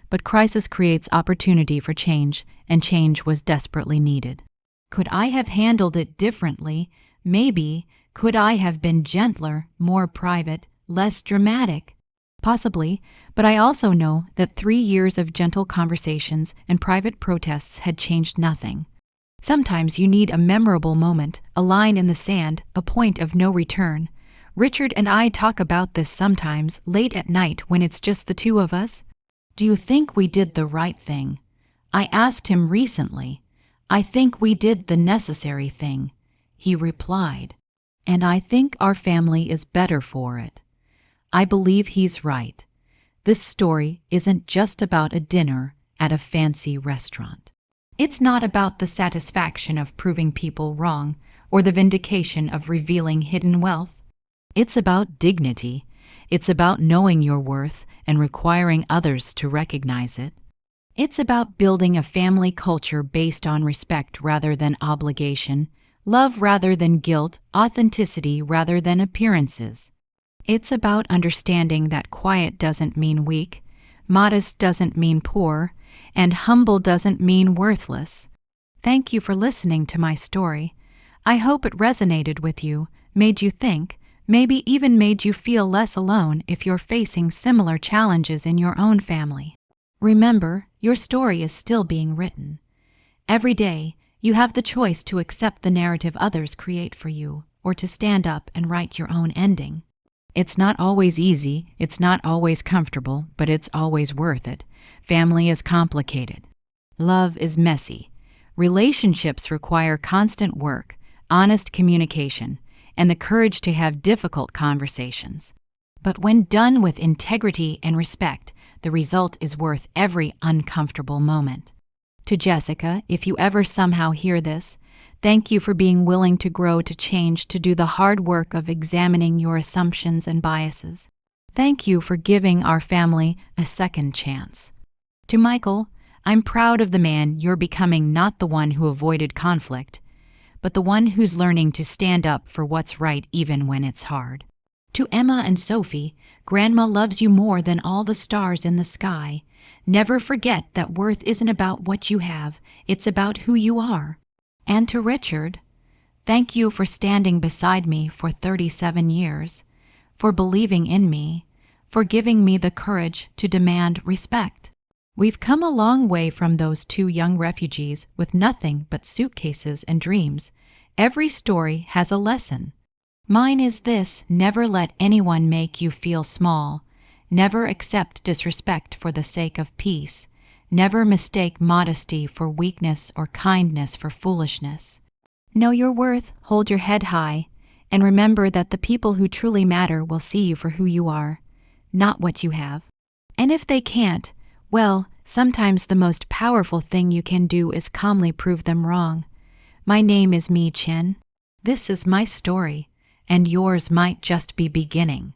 But crisis creates opportunity for change, and change was desperately needed. Could I have handled it differently? Maybe. Could I have been gentler, more private, less dramatic? Possibly, but I also know that 3 years of gentle conversations and private protests had changed nothing. Sometimes you need a memorable moment, a line in the sand, a point of no return. Richard and I talk about this sometimes, late at night when it's just the two of us. Do you think we did the right thing? I asked him recently. I think we did the necessary thing. He replied, and I think our family is better for it. I believe he's right. This story isn't just about a dinner at a fancy restaurant. It's not about the satisfaction of proving people wrong or the vindication of revealing hidden wealth. It's about dignity. It's about knowing your worth and requiring others to recognize it. It's about building a family culture based on respect rather than obligation, love rather than guilt, authenticity rather than appearances. It's about understanding that quiet doesn't mean weak, modest doesn't mean poor, and humble doesn't mean worthless. Thank you for listening to my story. I hope it resonated with you, made you think, maybe even made you feel less alone if you're facing similar challenges in your own family. Remember, your story is still being written. Every day, you have the choice to accept the narrative others create for you, or to stand up and write your own ending. It's not always easy, it's not always comfortable, but it's always worth it. Family is complicated. Love is messy. Relationships require constant work, honest communication, and the courage to have difficult conversations. But when done with integrity and respect, the result is worth every uncomfortable moment. To Jessica, if you ever somehow hear this, thank you for being willing to grow, to change, to do the hard work of examining your assumptions and biases. Thank you for giving our family a second chance. To Michael, I'm proud of the man you're becoming, not the one who avoided conflict, but the one who's learning to stand up for what's right even when it's hard. To Emma and Sophie, Grandma loves you more than all the stars in the sky. Never forget that worth isn't about what you have, it's about who you are. And to Richard, thank you for standing beside me for 37 years, for believing in me, for giving me the courage to demand respect. We've come a long way from those 2 young refugees with nothing but suitcases and dreams. Every story has a lesson. Mine is this: never let anyone make you feel small. Never accept disrespect for the sake of peace. Never mistake modesty for weakness or kindness for foolishness. Know your worth, hold your head high, and remember that the people who truly matter will see you for who you are, not what you have. And if they can't, well, Sometimes the most powerful thing you can do is calmly prove them wrong. My name is Mi Chen. This is my story, and yours might just be beginning.